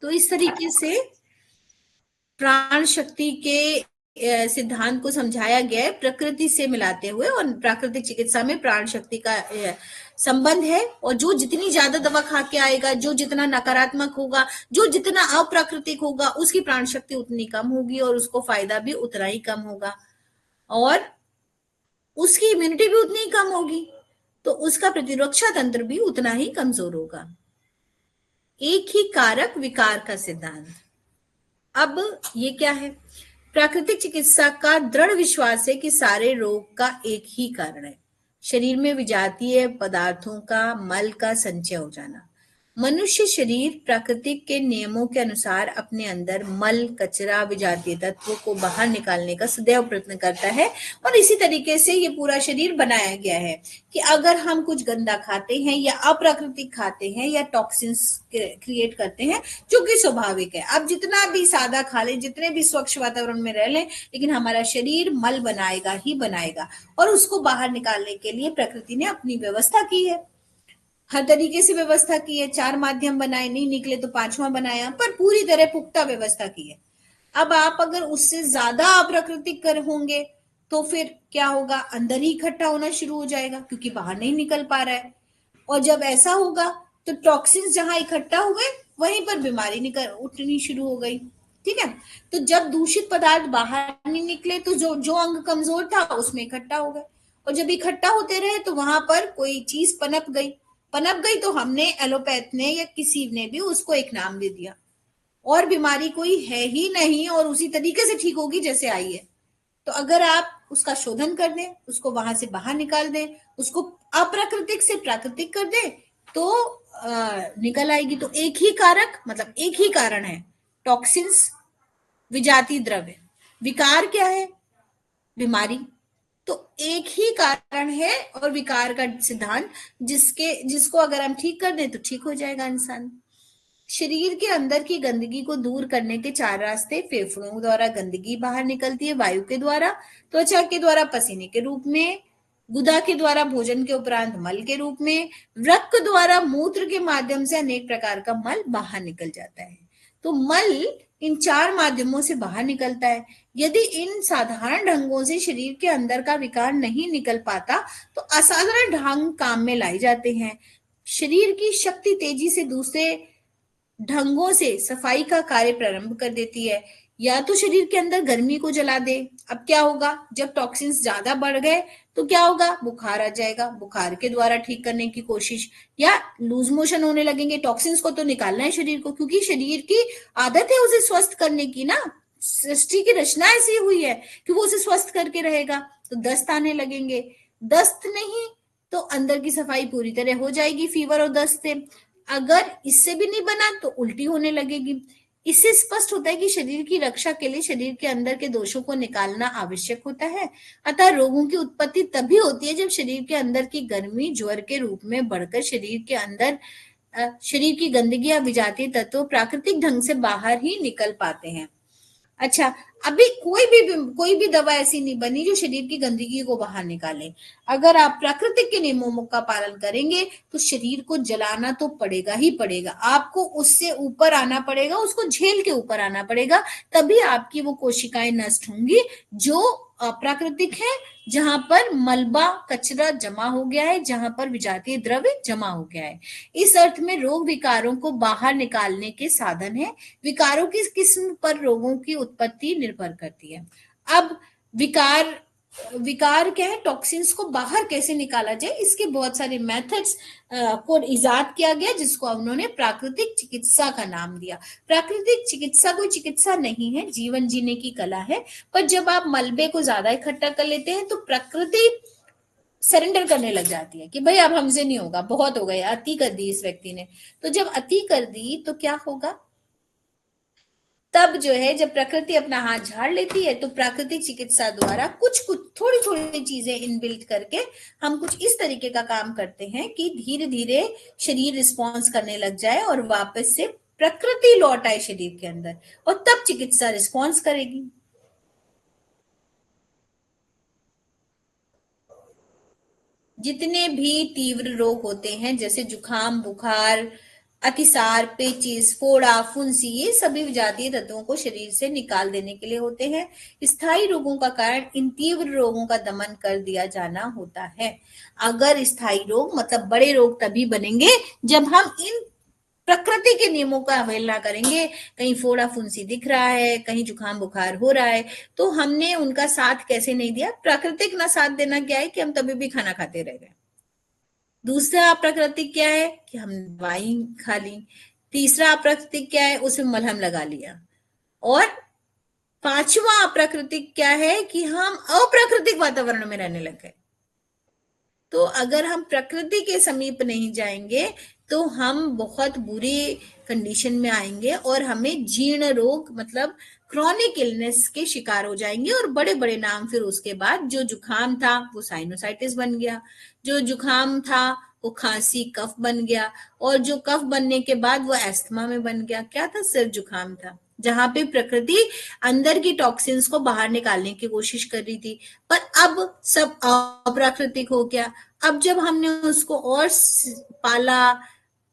तो इस तरीके से प्राण शक्ति के सिद्धांत को समझाया गया है प्रकृति से मिलाते हुए, और प्राकृतिक चिकित्सा में प्राण शक्ति का संबंध है। और जो जितनी ज्यादा दवा खा के आएगा, जो जितना नकारात्मक होगा, जो जितना अप्राकृतिक होगा, उसकी प्राण शक्ति उतनी कम होगी और उसको फायदा भी उतना ही कम होगा, और उसकी इम्यूनिटी भी उतनी ही कम होगी, तो उसका प्रतिरक्षा तंत्र भी उतना ही कमजोर होगा। एक ही कारक विकार का सिद्धांत। अब ये क्या है? प्राकृतिक चिकित्सा का दृढ़ विश्वास है कि सारे रोग का एक ही कारण है, शरीर में विजातीय पदार्थों का, मल का संचय हो जाना। मनुष्य शरीर प्राकृतिक के नियमों के अनुसार अपने अंदर मल, कचरा, विजातीय तत्वों को बाहर निकालने का सदैव प्रयत्न करता है। और इसी तरीके से ये पूरा शरीर बनाया गया है कि अगर हम कुछ गंदा खाते हैं या अप्राकृतिक खाते हैं या टॉक्सिन्स क्रिएट करते हैं, जो कि स्वाभाविक है। आप जितना भी सादा खा लें, जितने भी स्वच्छ वातावरण में रह लें, लेकिन हमारा शरीर मल बनाएगा ही बनाएगा। और उसको बाहर निकालने के लिए प्रकृति ने अपनी व्यवस्था की है, हर तरीके से व्यवस्था की है। 4 माध्यम बनाए, नहीं निकले तो 5वां बनाया, पर पूरी तरह पुख्ता व्यवस्था की है। अब आप अगर उससे ज्यादा अप्राकृतिक कर होंगे तो फिर क्या होगा, अंदर ही इकट्ठा होना शुरू हो जाएगा क्योंकि बाहर नहीं निकल पा रहा है। और जब ऐसा होगा तो टॉक्सिन्स जहां इकट्ठा हो गए वहीं पर बीमारी निकल उठनी शुरू हो गई। ठीक है, तो जब दूषित पदार्थ बाहर नहीं निकले तो जो जो अंग कमजोर था उसमें इकट्ठा हो गए, और जब इकट्ठा होते रहे तो वहां पर कोई चीज पनप गई तो हमने, एलोपैथ ने या किसी ने भी उसको एक नाम दे दिया, और बीमारी कोई है ही नहीं और उसी तरीके से ठीक होगी जैसे आई है। तो अगर आप उसका शोधन कर दें, उसको वहां से बाहर निकाल दें, उसको अप्राकृतिक से प्राकृतिक कर दें, तो निकल आएगी। तो एक ही कारक, मतलब एक ही कारण है, टॉक्सिन्स, विजातीय द्रव्य। विकार क्या है? बीमारी। तो एक ही कारण है और विकार का सिद्धांत, जिसको अगर हम ठीक कर दें तो ठीक हो जाएगा इंसान। शरीर के अंदर की गंदगी को दूर करने के 4 रास्ते: फेफड़ों द्वारा गंदगी बाहर निकलती है वायु के द्वारा, त्वचा के द्वारा पसीने के रूप में, गुदा के द्वारा भोजन के उपरांत मल के रूप में, वृक्क द्वारा मूत्र के माध्यम से अनेक प्रकार का मल बाहर निकल जाता है। तो मल इन 4 माध्यमों से बाहर निकलता है। यदि इन साधारण ढंगों से शरीर के अंदर का विकार नहीं निकल पाता तो असाधारण ढंग काम में लाए जाते हैं। शरीर की शक्ति तेजी से दूसरे ढंगों से सफाई का कार्य प्रारंभ कर देती है। या तो शरीर के अंदर गर्मी को जला दे। अब क्या होगा, जब टॉक्सिन्स ज्यादा बढ़ गए तो क्या होगा, बुखार आ जाएगा, बुखार के द्वारा ठीक करने की कोशिश, या लूज मोशन होने लगेंगे। टॉक्सिन्स को तो निकालना है शरीर को, क्योंकि शरीर की आदत है उसे स्वस्थ करने की ना, सृष्टि की रचना ऐसी हुई है कि वो उसे स्वस्थ करके रहेगा। तो दस्त आने लगेंगे, दस्त नहीं तो अंदर की सफाई पूरी तरह हो जाएगी फीवर और दस्त से। अगर इससे भी नहीं बना तो उल्टी होने लगेगी। इससे स्पष्ट होता है कि शरीर की रक्षा के लिए शरीर के अंदर के दोषों को निकालना आवश्यक होता है। अतः रोगों की उत्पत्ति तभी होती है जब शरीर के अंदर की गर्मी ज्वर के रूप में बढ़कर शरीर के अंदर शरीर की गंदगी या विजातीय तत्व प्राकृतिक ढंग से बाहर ही निकल पाते हैं। अच्छा, अभी कोई भी दवा ऐसी नहीं बनी जो शरीर की गंदगी को बाहर निकाले। अगर आप प्राकृतिक के नियमों का पालन करेंगे तो शरीर को जलाना तो पड़ेगा ही पड़ेगा, आपको उससे ऊपर आना पड़ेगा, उसको झेल के ऊपर आना पड़ेगा, तभी आपकी वो कोशिकाएं नष्ट होंगी जो अप्राकृतिक है, जहां पर मलबा कचरा जमा हो गया है, जहां पर विजातीय द्रव्य जमा हो गया है। इस अर्थ में रोग विकारों को बाहर निकालने के साधन है। विकारों की किस्म पर रोगों की उत्पत्ति निर्भर करती है। अब विकार क्या है, टॉक्सिन्स को बाहर कैसे निकाला जाए, इसके बहुत सारे मेथड्स को इजाद किया गया, जिसको उन्होंने प्राकृतिक चिकित्सा का नाम दिया। प्राकृतिक चिकित्सा कोई चिकित्सा नहीं है, जीवन जीने की कला है। पर जब आप मलबे को ज्यादा इकट्ठा कर लेते हैं तो प्रकृति सरेंडर करने लग जाती है कि भाई अब हमसे नहीं होगा, बहुत हो गया, अति कर दी इस व्यक्ति ने। तो जब अति कर दी तो क्या होगा, तब जो है जब प्रकृति अपना हाथ झाड़ लेती है तो प्राकृतिक चिकित्सा द्वारा कुछ थोड़ी थोड़ी चीजें इनबिल्ट करके हम कुछ इस तरीके का काम करते हैं कि धीरे धीरे शरीर रिस्पॉन्स करने लग जाए और वापस से प्रकृति लौट आए शरीर के अंदर, और तब चिकित्सा रिस्पॉन्स करेगी। जितने भी तीव्र रोग होते हैं जैसे जुकाम, बुखार, अतिसार, पेचिस, फोड़ा, फुंसी, ये सभी विजातीय तत्वों को शरीर से निकाल देने के लिए होते हैं। स्थायी रोगों का कारण इन तीव्र रोगों का दमन कर दिया जाना होता है। अगर स्थायी रोग मतलब बड़े रोग तभी बनेंगे जब हम इन प्रकृति के नियमों का अवहेलना करेंगे। कहीं फोड़ा फुंसी दिख रहा है, कहीं जुकाम बुखार हो रहा है, तो हमने उनका साथ कैसे नहीं दिया। प्राकृतिक ना साथ देना क्या है कि हम तभी भी खाना खाते रह गए। दूसरा अप्राकृतिक क्या है कि हम दवाई खा ली। तीसरा अप्राकृतिक क्या है, उसमें मलहम लगा लिया। और 5वां अप्राकृतिक क्या है कि हम अप्राकृतिक वातावरण में रहने लग गए। तो अगर हम प्रकृति के समीप नहीं जाएंगे तो हम बहुत बुरे कंडीशन में आएंगे और हमें जीर्ण रोग मतलब क्रॉनिक इलनेस के शिकार हो जाएंगे, और बड़े बड़े नाम। फिर उसके बाद जो जुकाम था वो साइनोसाइटिस बन गया, जो जुकाम था वो खांसी कफ बन गया, और जो कफ बनने के बाद वो एस्थमा में बन गया। क्या था? सिर्फ जुकाम था, जहां पे प्रकृति अंदर की टॉक्सिन्स को बाहर निकालने की कोशिश कर रही थी। पर अब सब अप्राकृतिक हो गया। अब जब हमने उसको और पाला,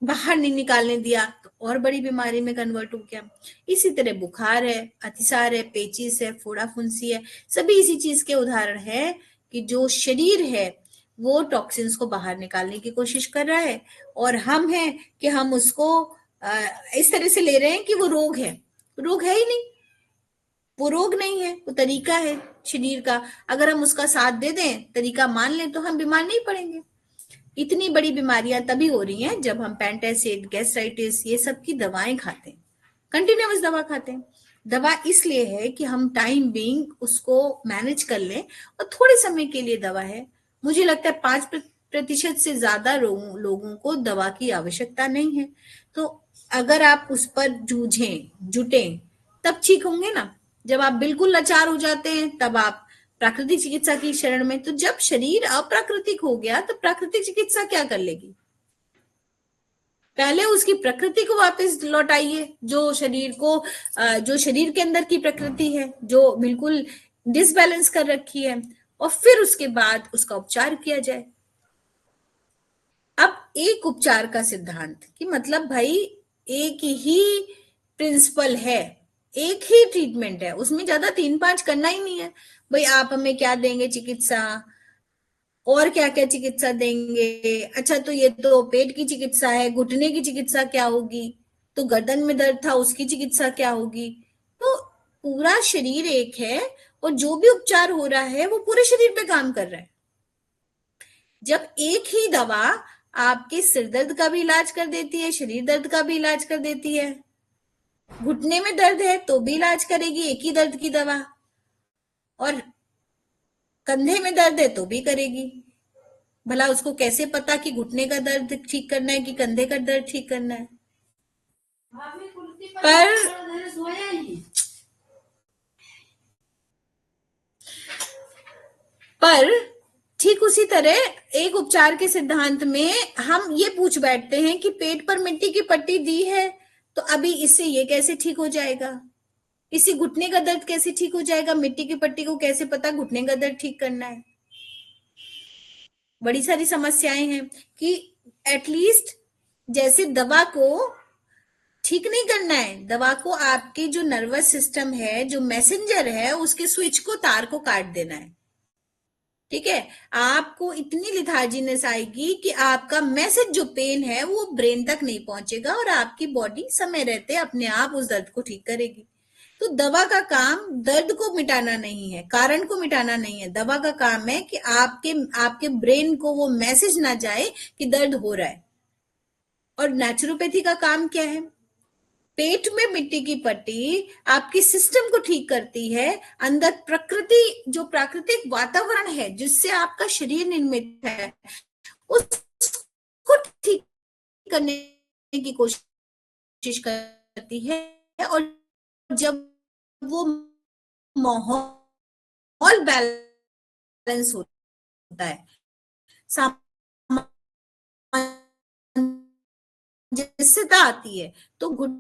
बाहर नहीं निकालने दिया, तो और बड़ी बीमारी में कन्वर्ट हो गया। इसी तरह बुखार है, अतिसार है, पेचिस है, फोड़ा फुंसी है, सभी इसी चीज के उदाहरण है कि जो शरीर है वो टॉक्सिन्स को बाहर निकालने की कोशिश कर रहा है, और हम हैं कि हम उसको इस तरह से ले रहे हैं कि वो रोग है। रोग है ही नहीं, वो रोग नहीं है, वो तरीका है शरीर का। अगर हम उसका साथ दे दें, तरीका मान लें, तो हम बीमार नहीं पड़ेंगे। इतनी बड़ी बीमारियां तभी हो रही हैं जब हम पेंटासिड, गैस्ट्राइटिस, ये सब की दवाएं खाते हैं, कंटिन्यूअस दवा खाते हैं। दवा इसलिए है कि हम टाइम बीइंग उसको मैनेज कर लें, और थोड़े समय के लिए दवा है। मुझे लगता है 5% से ज्यादा लोगों को दवा की आवश्यकता नहीं है। तो अगर आप उस पर जूझें, जुटें, तब ठीक होंगे ना। जब आप बिल्कुल लाचार हो जाते हैं, तब आप प्राकृतिक चिकित्सा की शरण में। तो जब शरीर अप्राकृतिक हो गया, तो प्राकृतिक चिकित्सा क्या कर लेगी? पहले उसकी प्रकृति को वापस लौटाइए, जो शरीर को जो शरीर के अंदर की प्रकृति है, जो बिल्कुल डिसबैलेंस कर रखी है, और फिर उसके बाद उसका उपचार किया जाए। अब एक उपचार का सिद्धांत कि मतलब भाई एक ही प्रिंसिपल है, एक ही ट्रीटमेंट है, उसमें ज्यादा 3-5 करना ही नहीं है। भाई आप हमें क्या देंगे चिकित्सा, और क्या क्या चिकित्सा देंगे? अच्छा, तो ये तो पेट की चिकित्सा है, घुटने की चिकित्सा क्या होगी? तो गर्दन में दर्द था, उसकी चिकित्सा क्या होगी? तो पूरा शरीर एक है, और जो भी उपचार हो रहा है वो पूरे शरीर पे काम कर रहा है। जब एक ही दवा आपके सिर दर्द का भी इलाज कर देती है, शरीर दर्द का भी इलाज कर देती है, घुटने में दर्द है तो भी इलाज करेगी एक ही दर्द की दवा, और कंधे में दर्द है तो भी करेगी। भला उसको कैसे पता कि घुटने का दर्द ठीक करना है कि कंधे का दर्द ठीक करना है? पर ठीक उसी तरह एक उपचार के सिद्धांत में हम ये पूछ बैठते हैं कि पेट पर मिट्टी की पट्टी दी है, तो अभी इससे ये कैसे ठीक हो जाएगा? इसी घुटने का दर्द कैसे ठीक हो जाएगा? मिट्टी की पट्टी को कैसे पता घुटने का दर्द ठीक करना है? बड़ी सारी समस्याएं हैं कि एटलीस्ट जैसे दवा को ठीक नहीं करना है, दवा को आपके जो नर्वस सिस्टम है, जो मैसेंजर है, उसके स्विच को, तार को काट देना है। ठीक है, आपको इतनी लिथार्जीनेस आएगी कि आपका मैसेज जो पेन है वो ब्रेन तक नहीं पहुंचेगा, और आपकी बॉडी समय रहते अपने आप उस दर्द को ठीक करेगी। तो दवा का काम दर्द को मिटाना नहीं है, कारण को मिटाना नहीं है। दवा का काम है कि आपके ब्रेन को वो मैसेज ना जाए कि दर्द हो रहा है। और नेचुरोपैथी का काम क्या है? पेट में मिट्टी की पट्टी आपकी सिस्टम को ठीक करती है, अंदर प्रकृति, जो प्राकृतिक वातावरण है जिससे आपका शरीर निर्मित है, उसको ठीक करने की कोशिश करती है। और जब वो माहौल बैलेंस होता है, सामंजस्यता आती है, तो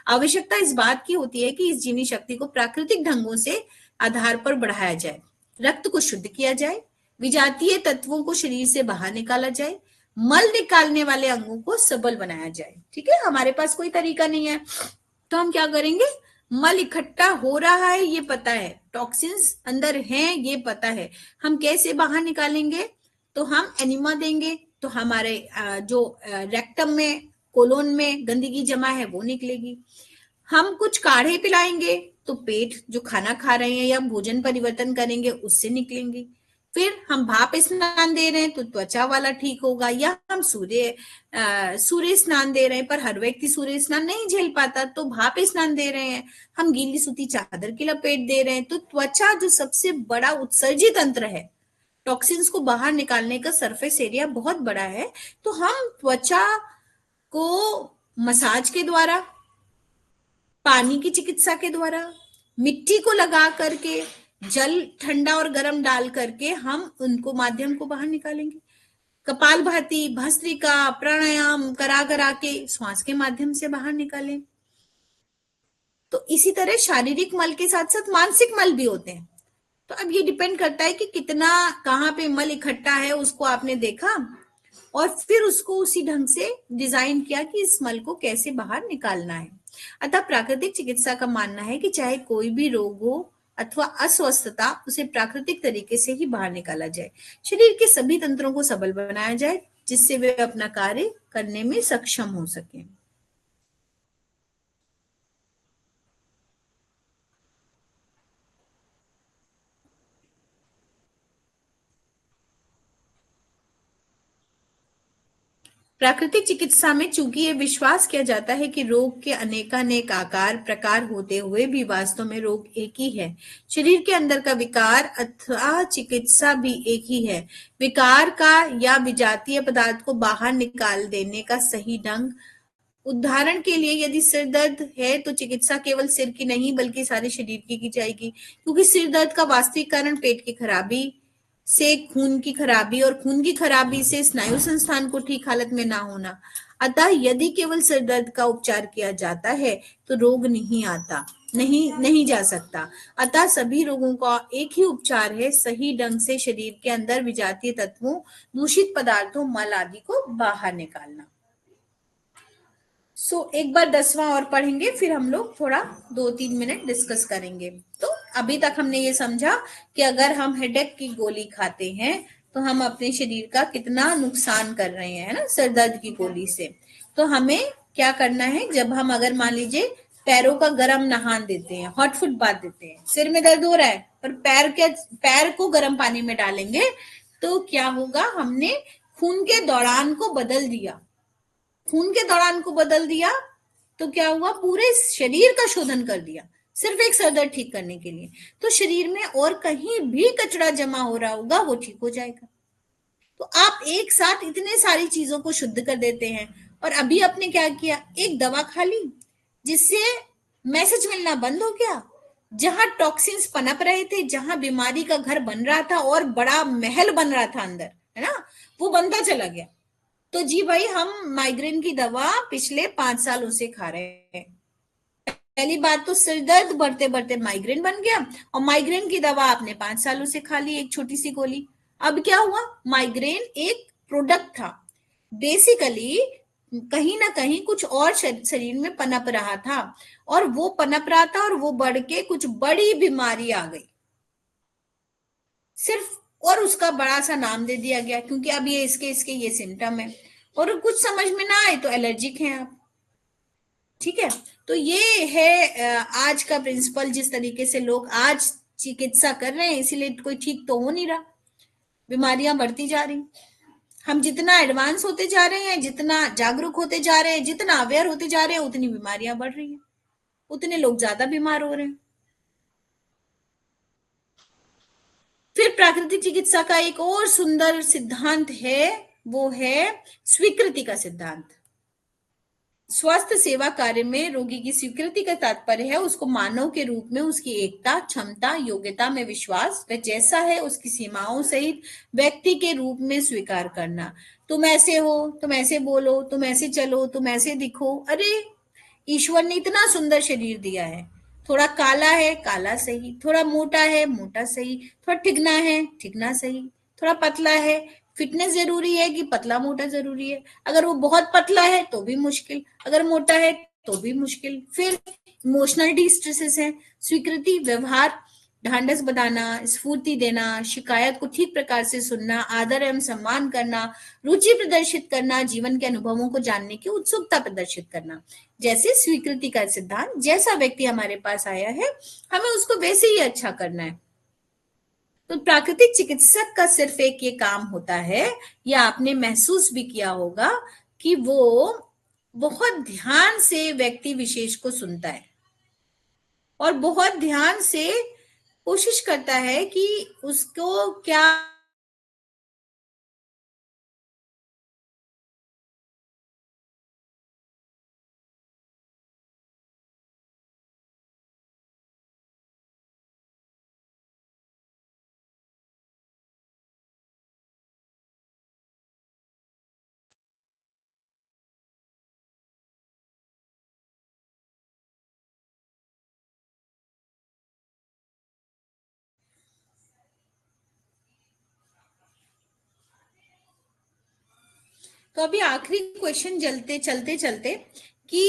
आवश्यकता इस बात की होती है कि इस जीनी शक्ति को प्राकृतिक ढंगों से आधार पर बढ़ाया जाए, रक्त को शुद्ध किया जाए, विजातीय तत्वों को शरीर से बाहर निकाला जाए, मल निकालने वाले अंगों को सबल बनाया जाए। ठीक है, हमारे पास कोई तरीका नहीं है, तो हम क्या करेंगे? मल इकट्ठा हो रहा है ये पता है, टॉक्सिन्स अंदर हैं ये पता है, हम कैसे बाहर निकालेंगे? तो हम एनिमा देंगे, तो हमारे जो रेक्टम में, कोलोन में गंदगी जमा है वो निकलेगी। हम कुछ काढ़े पिलाएंगे तो पेट, जो खाना खा रहे हैं या भोजन परिवर्तन करेंगे, उससे निकलेंगी। फिर हम भाप स्नान दे रहे हैं तो त्वचा वाला ठीक होगा, या हम सूर्य स्नान दे रहे हैं, पर हर व्यक्ति सूर्य स्नान नहीं झेल पाता तो भाप स्नान दे रहे हैं, हम गीली सूती चादर की लपेट दे रहे हैं। तो त्वचा जो सबसे बड़ा उत्सर्जी तंत्र है, टॉक्सिन्स को बाहर निकालने का सरफेस एरिया बहुत बड़ा है, तो हम त्वचा को मसाज के द्वारा, पानी की चिकित्सा के द्वारा, मिट्टी को लगा करके, जल ठंडा और गर्म डाल करके हम उनको माध्यम को बाहर निकालेंगे। कपालभाति, भस्त्रिका, प्राणायाम करा करा के श्वास के माध्यम से बाहर निकालें। तो इसी तरह शारीरिक मल के साथ साथ मानसिक मल भी होते हैं। तो अब ये डिपेंड करता है कि कितना कहाँ पे मल इकट्ठा है, उसको आपने देखा और फिर उसको उसी ढंग से डिजाइन किया कि इस मल को कैसे बाहर निकालना है। अतः प्राकृतिक चिकित्सा का मानना है कि चाहे कोई भी रोग हो अथवा अस्वस्थता, उसे प्राकृतिक तरीके से ही बाहर निकाला जाए। शरीर के सभी तंत्रों को सबल बनाया जाए जिससे वे अपना कार्य करने में सक्षम हो सके। प्राकृतिक चिकित्सा में चूंकि ये विश्वास किया जाता है कि रोग के अनेकानेक आकार प्रकार होते हुए भी वास्तव में रोग एक ही है, शरीर के अंदर का विकार अथवा चिकित्सा भी एक ही है। विकार का या विजातीय पदार्थ को बाहर निकाल देने का सही ढंग, उदाहरण के लिए यदि सिर दर्द है तो चिकित्सा केवल सिर की नहीं बल्कि सारे शरीर की जाएगी, क्योंकि सिर दर्द का वास्तविक कारण पेट की खराबी से खून की खराबी और खून की खराबी से स्नायु संस्थान को ठीक हालत में ना होना। अतः यदि केवल सिर दर्द का उपचार किया जाता है तो रोग नहीं जा सकता। अतः सभी रोगों का एक ही उपचार है, सही ढंग से शरीर के अंदर विजातीय तत्वों, दूषित पदार्थों, मल आदि को बाहर निकालना। एक बार 10वां और पढ़ेंगे, फिर हम लोग थोड़ा 2-3 मिनट डिस्कस करेंगे। तो अभी तक हमने ये समझा कि अगर हम हेडेक की गोली खाते हैं तो हम अपने शरीर का कितना नुकसान कर रहे हैं, है ना, सिर दर्द की गोली से। तो हमें क्या करना है, जब हम अगर मान लीजिए पैरों का गर्म नहान देते हैं, हॉट फुट बाथ देते हैं, सिर में दर्द हो रहा है पर पैर को गर्म पानी में डालेंगे तो क्या होगा, हमने खून के दौरान को बदल दिया। खून के दौरान को बदल दिया तो क्या हुआ, पूरे शरीर का शोधन कर दिया सिर्फ एक सर दर्द ठीक करने के लिए। तो शरीर में और कहीं भी कचरा जमा हो रहा होगा वो ठीक हो जाएगा। तो आप एक साथ इतने सारी चीजों को शुद्ध कर देते हैं। और अभी आपने क्या किया, एक दवा खा ली जिससे मैसेज मिलना बंद हो गया। जहां टॉक्सिन्स पनप रहे थे, जहां बीमारी का घर बन रहा था और बड़ा महल बन रहा था अंदर, है ना, वो बनता चला गया। तो जी भाई, हम माइग्रेन की दवा पिछले 5 सालों से खा रहे हैं। पहली बात तो सिर दर्द बढ़ते बढ़ते माइग्रेन बन गया, और माइग्रेन की दवा आपने 5 सालों से खा ली, एक छोटी सी गोली। अब क्या हुआ, माइग्रेन एक प्रोडक्ट था, बेसिकली कहीं ना कहीं कुछ और शरीर में पनप रहा था, और वो पनप रहा था और वो बढ़ के कुछ बड़ी बीमारी आ गई सिर्फ, और उसका बड़ा सा नाम दे दिया गया क्योंकि अब ये इसके ये सिम्टम है, और कुछ समझ में ना आए तो एलर्जिक हैं आप। ठीक है, तो ये है आज का प्रिंसिपल, जिस तरीके से लोग आज चिकित्सा कर रहे हैं, इसीलिए कोई ठीक तो हो नहीं रहा, बीमारियां बढ़ती जा रही। हम जितना एडवांस होते जा रहे हैं, जितना जागरूक होते जा रहे हैं, जितना अवेयर होते जा रहे हैं, उतनी बीमारियां बढ़ रही हैं, उतने लोग ज्यादा बीमार हो रहे हैं। फिर प्राकृतिक चिकित्सा का एक और सुंदर सिद्धांत है, वो है स्वीकृति का सिद्धांत। स्वस्थ सेवा कार्य में रोगी की स्वीकृति का तात्पर्य है उसको मानव के रूप में उसकी एकता, क्षमता, योग्यता में विश्वास, वह जैसा है उसकी सीमाओं सहित व्यक्ति के रूप में स्वीकार करना। तुम ऐसे हो, तुम ऐसे बोलो, तुम ऐसे चलो, तुम ऐसे दिखो। अरे, ईश्वर ने इतना सुंदर शरीर दिया है, थोड़ा काला है, काला सही, थोड़ा मोटा है, मोटा सही, थोड़ा ठिकना है, ठिकना सही, थोड़ा पतला है, फिटनेस जरूरी है कि पतला मोटा जरूरी है, अगर वो बहुत पतला है तो भी मुश्किल, अगर मोटा है तो भी मुश्किल। फिर इमोशनल डिस्ट्रेसेस है, स्वीकृति, व्यवहार, ढांढस बनाना, स्फूर्ति देना, शिकायत को ठीक प्रकार से सुनना, आदर एवं सम्मान करना, रुचि प्रदर्शित करना, जीवन के अनुभवों को जानने की उत्सुकता प्रदर्शित करना। जैसे स्वीकृति का सिद्धांत, जैसा व्यक्ति हमारे पास आया है हमें उसको वैसे ही अच्छा करना है। तो प्राकृतिक चिकित्सक का सिर्फ एक ये काम होता है, या आपने महसूस भी किया होगा कि वो बहुत ध्यान से व्यक्ति विशेष को सुनता है और बहुत ध्यान से कोशिश करता है कि उसको क्या तो अभी आखिरी क्वेश्चन चलते चलते कि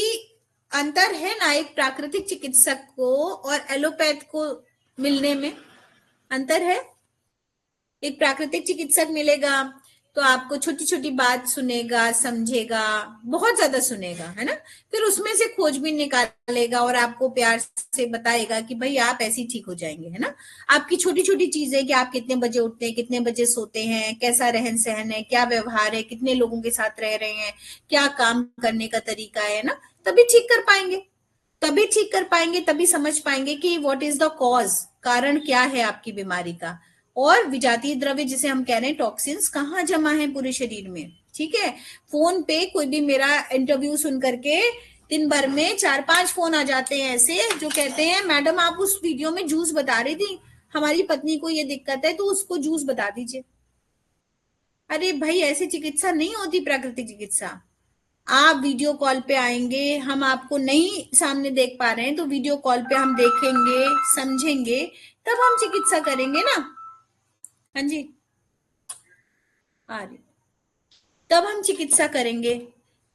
अंतर है ना एक प्राकृतिक चिकित्सक को और एलोपैथ को मिलने में, अंतर है। एक प्राकृतिक चिकित्सक मिलेगा तो आपको छोटी छोटी बात सुनेगा, समझेगा, बहुत ज्यादा सुनेगा, है ना, फिर उसमें से खोजबीन निकालेगा और आपको प्यार से बताएगा कि भाई आप ऐसे ठीक हो जाएंगे, है ना। आपकी छोटी छोटी चीजें कि आप कितने बजे उठते हैं, कितने बजे सोते हैं, कैसा रहन सहन है, क्या व्यवहार है, कितने लोगों के साथ रह रहे हैं, क्या काम करने का तरीका है ना, तभी ठीक कर पाएंगे, तभी समझ पाएंगे कि व्हाट इज द कॉज, कारण क्या है आपकी बीमारी का, और विजातीय द्रव्य जिसे हम कह रहे हैं टॉक्सिन्स कहाँ जमा है पूरे शरीर में। ठीक है, फोन पे कोई भी मेरा इंटरव्यू सुन करके दिन भर में 4-5 फोन आ जाते हैं ऐसे जो कहते हैं मैडम आप उस वीडियो में जूस बता रही थी, हमारी पत्नी को ये दिक्कत है तो उसको जूस बता दीजिए। अरे भाई ऐसी चिकित्सा नहीं होती प्राकृतिक चिकित्सा। आप वीडियो कॉल पे आएंगे, हम आपको नहीं सामने देख पा रहे हैं तो वीडियो कॉल पे हम देखेंगे, समझेंगे, तब हम चिकित्सा करेंगे ना। हाँ जी, आ रही, तब हम चिकित्सा करेंगे।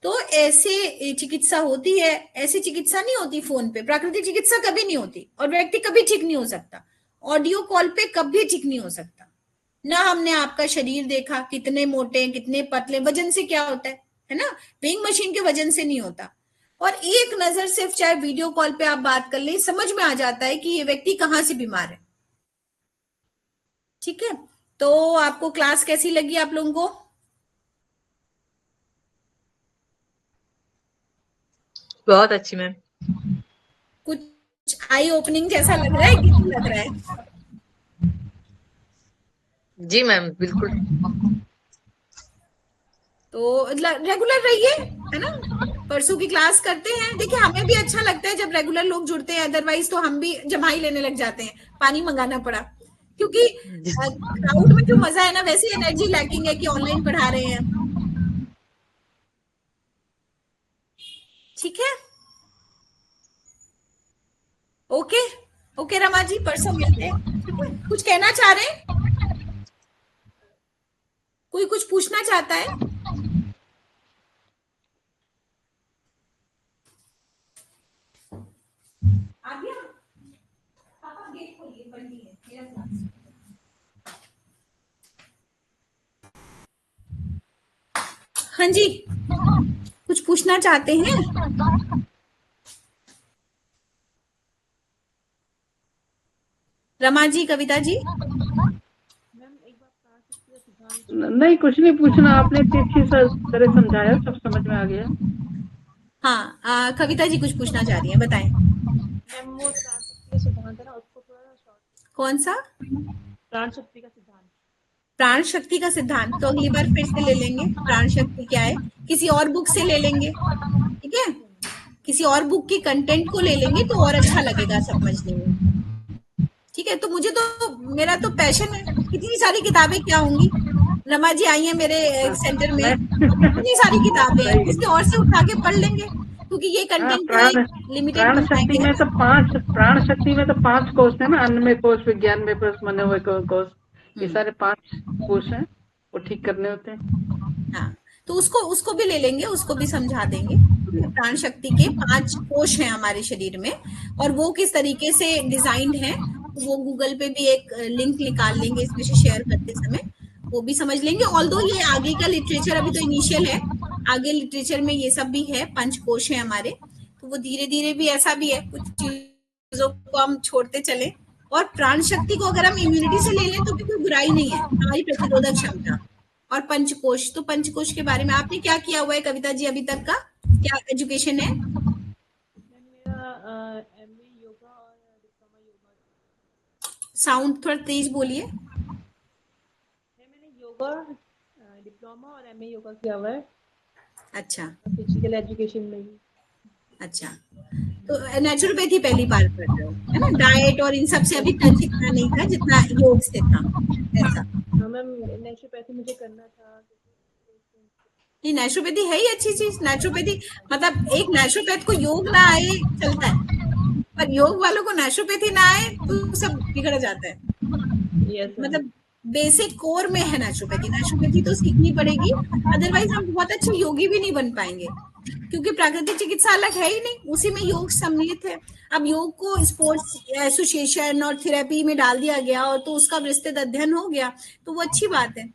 तो ऐसे चिकित्सा होती है, ऐसी चिकित्सा नहीं होती फोन पे। प्राकृतिक चिकित्सा कभी नहीं होती और व्यक्ति कभी ठीक नहीं हो सकता, ऑडियो कॉल पे कभी ठीक नहीं हो सकता ना। हमने आपका शरीर देखा, कितने मोटे कितने पतले, वजन से क्या होता है ना, वेइंग मशीन के वजन से नहीं होता। और एक नजर सिर्फ चाहे वीडियो कॉल पे आप बात कर ले, समझ में आ जाता है कि ये व्यक्ति कहाँ से बीमार है। ठीक है, तो आपको क्लास कैसी लगी आप लोगों को? बहुत अच्छी मैम। कुछ आई ओपनिंग जैसा लग रहा है कि नहीं लग रहा है? जी मैम बिल्कुल। तो रेगुलर रहिए, है ना, परसों की क्लास करते हैं। देखिए हमें भी अच्छा लगता है जब रेगुलर लोग जुड़ते हैं, अदरवाइज तो हम भी जमाई लेने लग जाते हैं, पानी मंगाना पड़ा, क्योंकि क्राउड में जो मजा है ना वैसी एनर्जी लैकिंग है कि ऑनलाइन पढ़ा रहे हैं। ठीक है, ओके ओके रमा जी, परसों मिलते हैं। ठीक है, कुछ कहना चाह रहे हैं? कोई कुछ पूछना चाहता है? आ गया पापा, गेट खोलिए, बंदी है मेरा क्लास। हाँ जी, कुछ पूछना चाहते हैं? रमा जी, कविता जी? नहीं कुछ नहीं पूछना, आपने इतनी अच्छी तरह समझाया, सब समझ में आ गया। हाँ, कविता जी कुछ पूछना चाह रही हैं, बताएं। वो प्राण शक्ति का सिद्धांत है ना, उसको थोड़ा शॉर्ट। कौन सा? प्राण शक्ति का सिद्धांत। प्राण शक्ति का सिद्धांत तो अगली बार फिर से ले लेंगे। प्राण शक्ति क्या है, किसी और बुक से ले लेंगे, ठीक है, किसी और बुक की कंटेंट को ले लेंगे तो और अच्छा लगेगा समझने में। ठीक है, तो मुझे तो मेरा तो पैशन है, कितनी सारी किताबें क्या होंगी। रमा जी आई हैं मेरे सेंटर में, इतनी सारी किताबें हैं, किसी और से उठा के पढ़ लेंगे, क्योंकि ये कंटेंट तो लिमिटेड प्राण शक्ति में तो 5 कोष है ना, अन्नमय कोष, विज्ञान में कोष, मनोमय कोष, ये सारे 5 कोष हैं, वो ठीक करने होते हैं। हाँ, तो उसको भी ले लेंगे, उसको भी समझा देंगे। प्राण शक्ति के 5 कोष हैं हमारे शरीर में, और वो किस तरीके से डिजाइंड है वो गूगल पे भी एक लिंक निकाल लेंगे इसमें से शेयर करते समय, वो भी समझ लेंगे। ऑल्दो ये आगे का लिटरेचर अभी तो इनिशियल है, आगे लिटरेचर में ये सब भी है, 5 कोष है हमारे, तो वो धीरे धीरे भी ऐसा भी है, कुछ चीजों को हम छोड़ते चले और प्राण शक्ति को अगर हम इम्यूनिटी से ले लें तो भी कोई बुराई नहीं है, हमारी प्रतिरोधक क्षमता। और पंचकोश, तो पंचकोश के बारे में आपने क्या किया हुआ है कविता जी अभी तक का, क्या एजुकेशन है? मेरा एमए योगा और डिप्लोमा योगा। साउंड थोड़ा तेज बोलिए। मैंने योगा डिप्लोमा और एमए योगा किया हुआ है, अच्छा फिजिकल एजुकेशन में भी। अच्छा, तो नेचुरोपैथी पहली बार कर रहे हो है ना? डाइट और इन सब से अभी टच इतना नहीं था जितना योग से था, ऐसा? हाँ मैम, नेचुरोपैथी मुझे करना था। ये नेचुरोपैथी है ही अच्छी चीज। नेचुरोपैथी मतलब एक नेचुरोपैथ को योग ना आए चलता है, पर योग वालों को नेचुरोपैथी ना आए तो सब बिगड़ जाता है। यस मतलब बेसिक कोर में है नेचुरोपैथी। नेचुरोपैथी तो सीखनी पड़ेगी, अदरवाइज हम बहुत अच्छे योगी भी नहीं बन पाएंगे, क्योंकि प्राकृतिक चिकित्सा अलग है ही नहीं, उसी में योग सम्मिलित है। अब योग को स्पोर्ट्स एसोसिएशन और थेरेपी में डाल दिया गया और तो उसका विस्तृत अध्ययन हो गया, तो वो अच्छी बात है,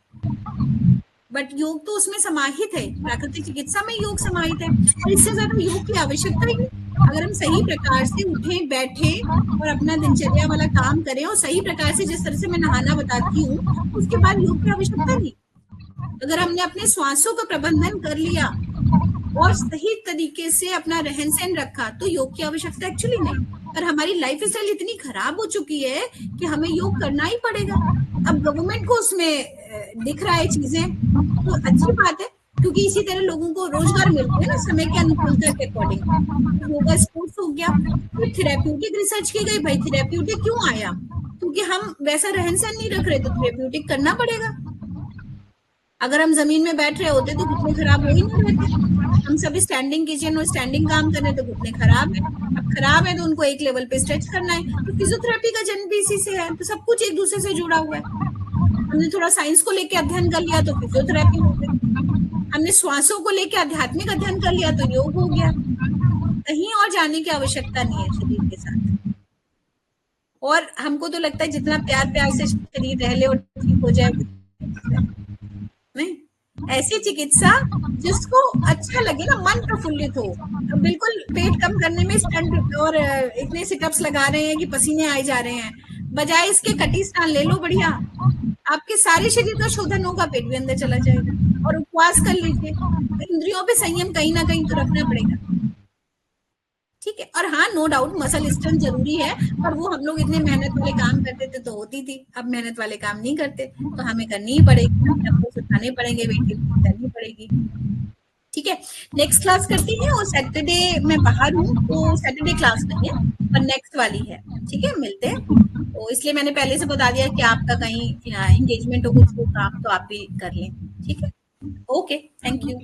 बट योग तो उसमें समाहित है, प्राकृतिक चिकित्सा में योग समाहित है, और इससे ज्यादा योग की आवश्यकता ही नहीं। अगर हम सही प्रकार से उठें बैठें और अपना दिनचर्या वाला काम करें और सही प्रकार से, जिस तरह से मैं नहाना बताती हूँ, उसके बाद योग की आवश्यकता नहीं। अगर हमने अपने श्वासों का प्रबंधन कर लिया और सही तरीके से अपना रहन सहन रखा तो योग की आवश्यकता एक्चुअली नहीं। पर हमारी लाइफ स्टाइल इतनी खराब हो चुकी है कि हमें योग करना ही पड़ेगा। अब गवर्नमेंट को उसमें दिख रहा है चीजें, तो अच्छी बात है, क्योंकि इसी तरह लोगों को रोजगार मिलते हैं ना समय के अनुकूलता के अकॉर्डिंग। योगा स्पोर्ट्स हो गया, फिर थेरेप्यूटिक रिसर्च की गई। भाई थेरेप्यूटिक क्यों आया? क्योंकि हम वैसा रहन सहन नहीं रख रहे, तो थेरेप्यूटिक करना पड़ेगा। अगर हम जमीन में बैठ रहे होते तो घुटने खराब हो ही नहीं रहते। हम सब स्टैंडिंग किचन और स्टैंडिंग काम कर रहे तो घुटने खराब है। अब खराब है तो उनको एक लेवल पे स्ट्रेच करना है, तो फिजियोथेरेपी का जन्म भी इसी से है। तो सब कुछ एक दूसरे से जुड़ा हुआ है। हमने थोड़ा साइंस को लेके अध्ययन कर लिया तो फिजियोथेरेपी हो गई, हमने श्वासों को लेके आध्यात्मिक अध्ययन कर लिया तो योग हो गया। कहीं और जाने की आवश्यकता नहीं है शरीर के साथ। और हमको तो लगता है जितना प्यार प्यार से शरीर रह ले और ठीक हो जाए, नहीं, ऐसी चिकित्सा जिसको अच्छा लगे ना, मन प्रफुल्लित हो। बिल्कुल पेट कम करने में स्टंट और इतने सिटअप्स लगा रहे हैं कि पसीने आए जा रहे हैं, बजाय इसके कटी स्नान ले लो, बढ़िया, आपके सारे शरीर का शोधन होगा, पेट भी अंदर चला जाएगा। और उपवास कर लीजिए, इंद्रियों पे संयम कहीं ना कहीं तो रखना पड़ेगा, ठीक है। और हाँ, नो डाउट मसल स्ट्रेंथ जरूरी है, पर वो हम लोग इतने मेहनत वाले काम करते थे तो होती थी। अब मेहनत वाले काम नहीं करते तो हमें करनी ही पड़ेगी, डंबल्स उठाने पड़ेंगे, वेट करनी पड़ेगी, ठीक है। नेक्स्ट क्लास करते हैं, और सैटरडे मैं बाहर हूँ तो सैटरडे क्लास नहीं है, पर नेक्स्ट वाली है, ठीक है, मिलते हैं। तो इसलिए मैंने पहले से बता दिया कि आपका कहीं एंगेजमेंट हो कुछ काम तो आप भी कर लें, ठीक है। Okay, thank you.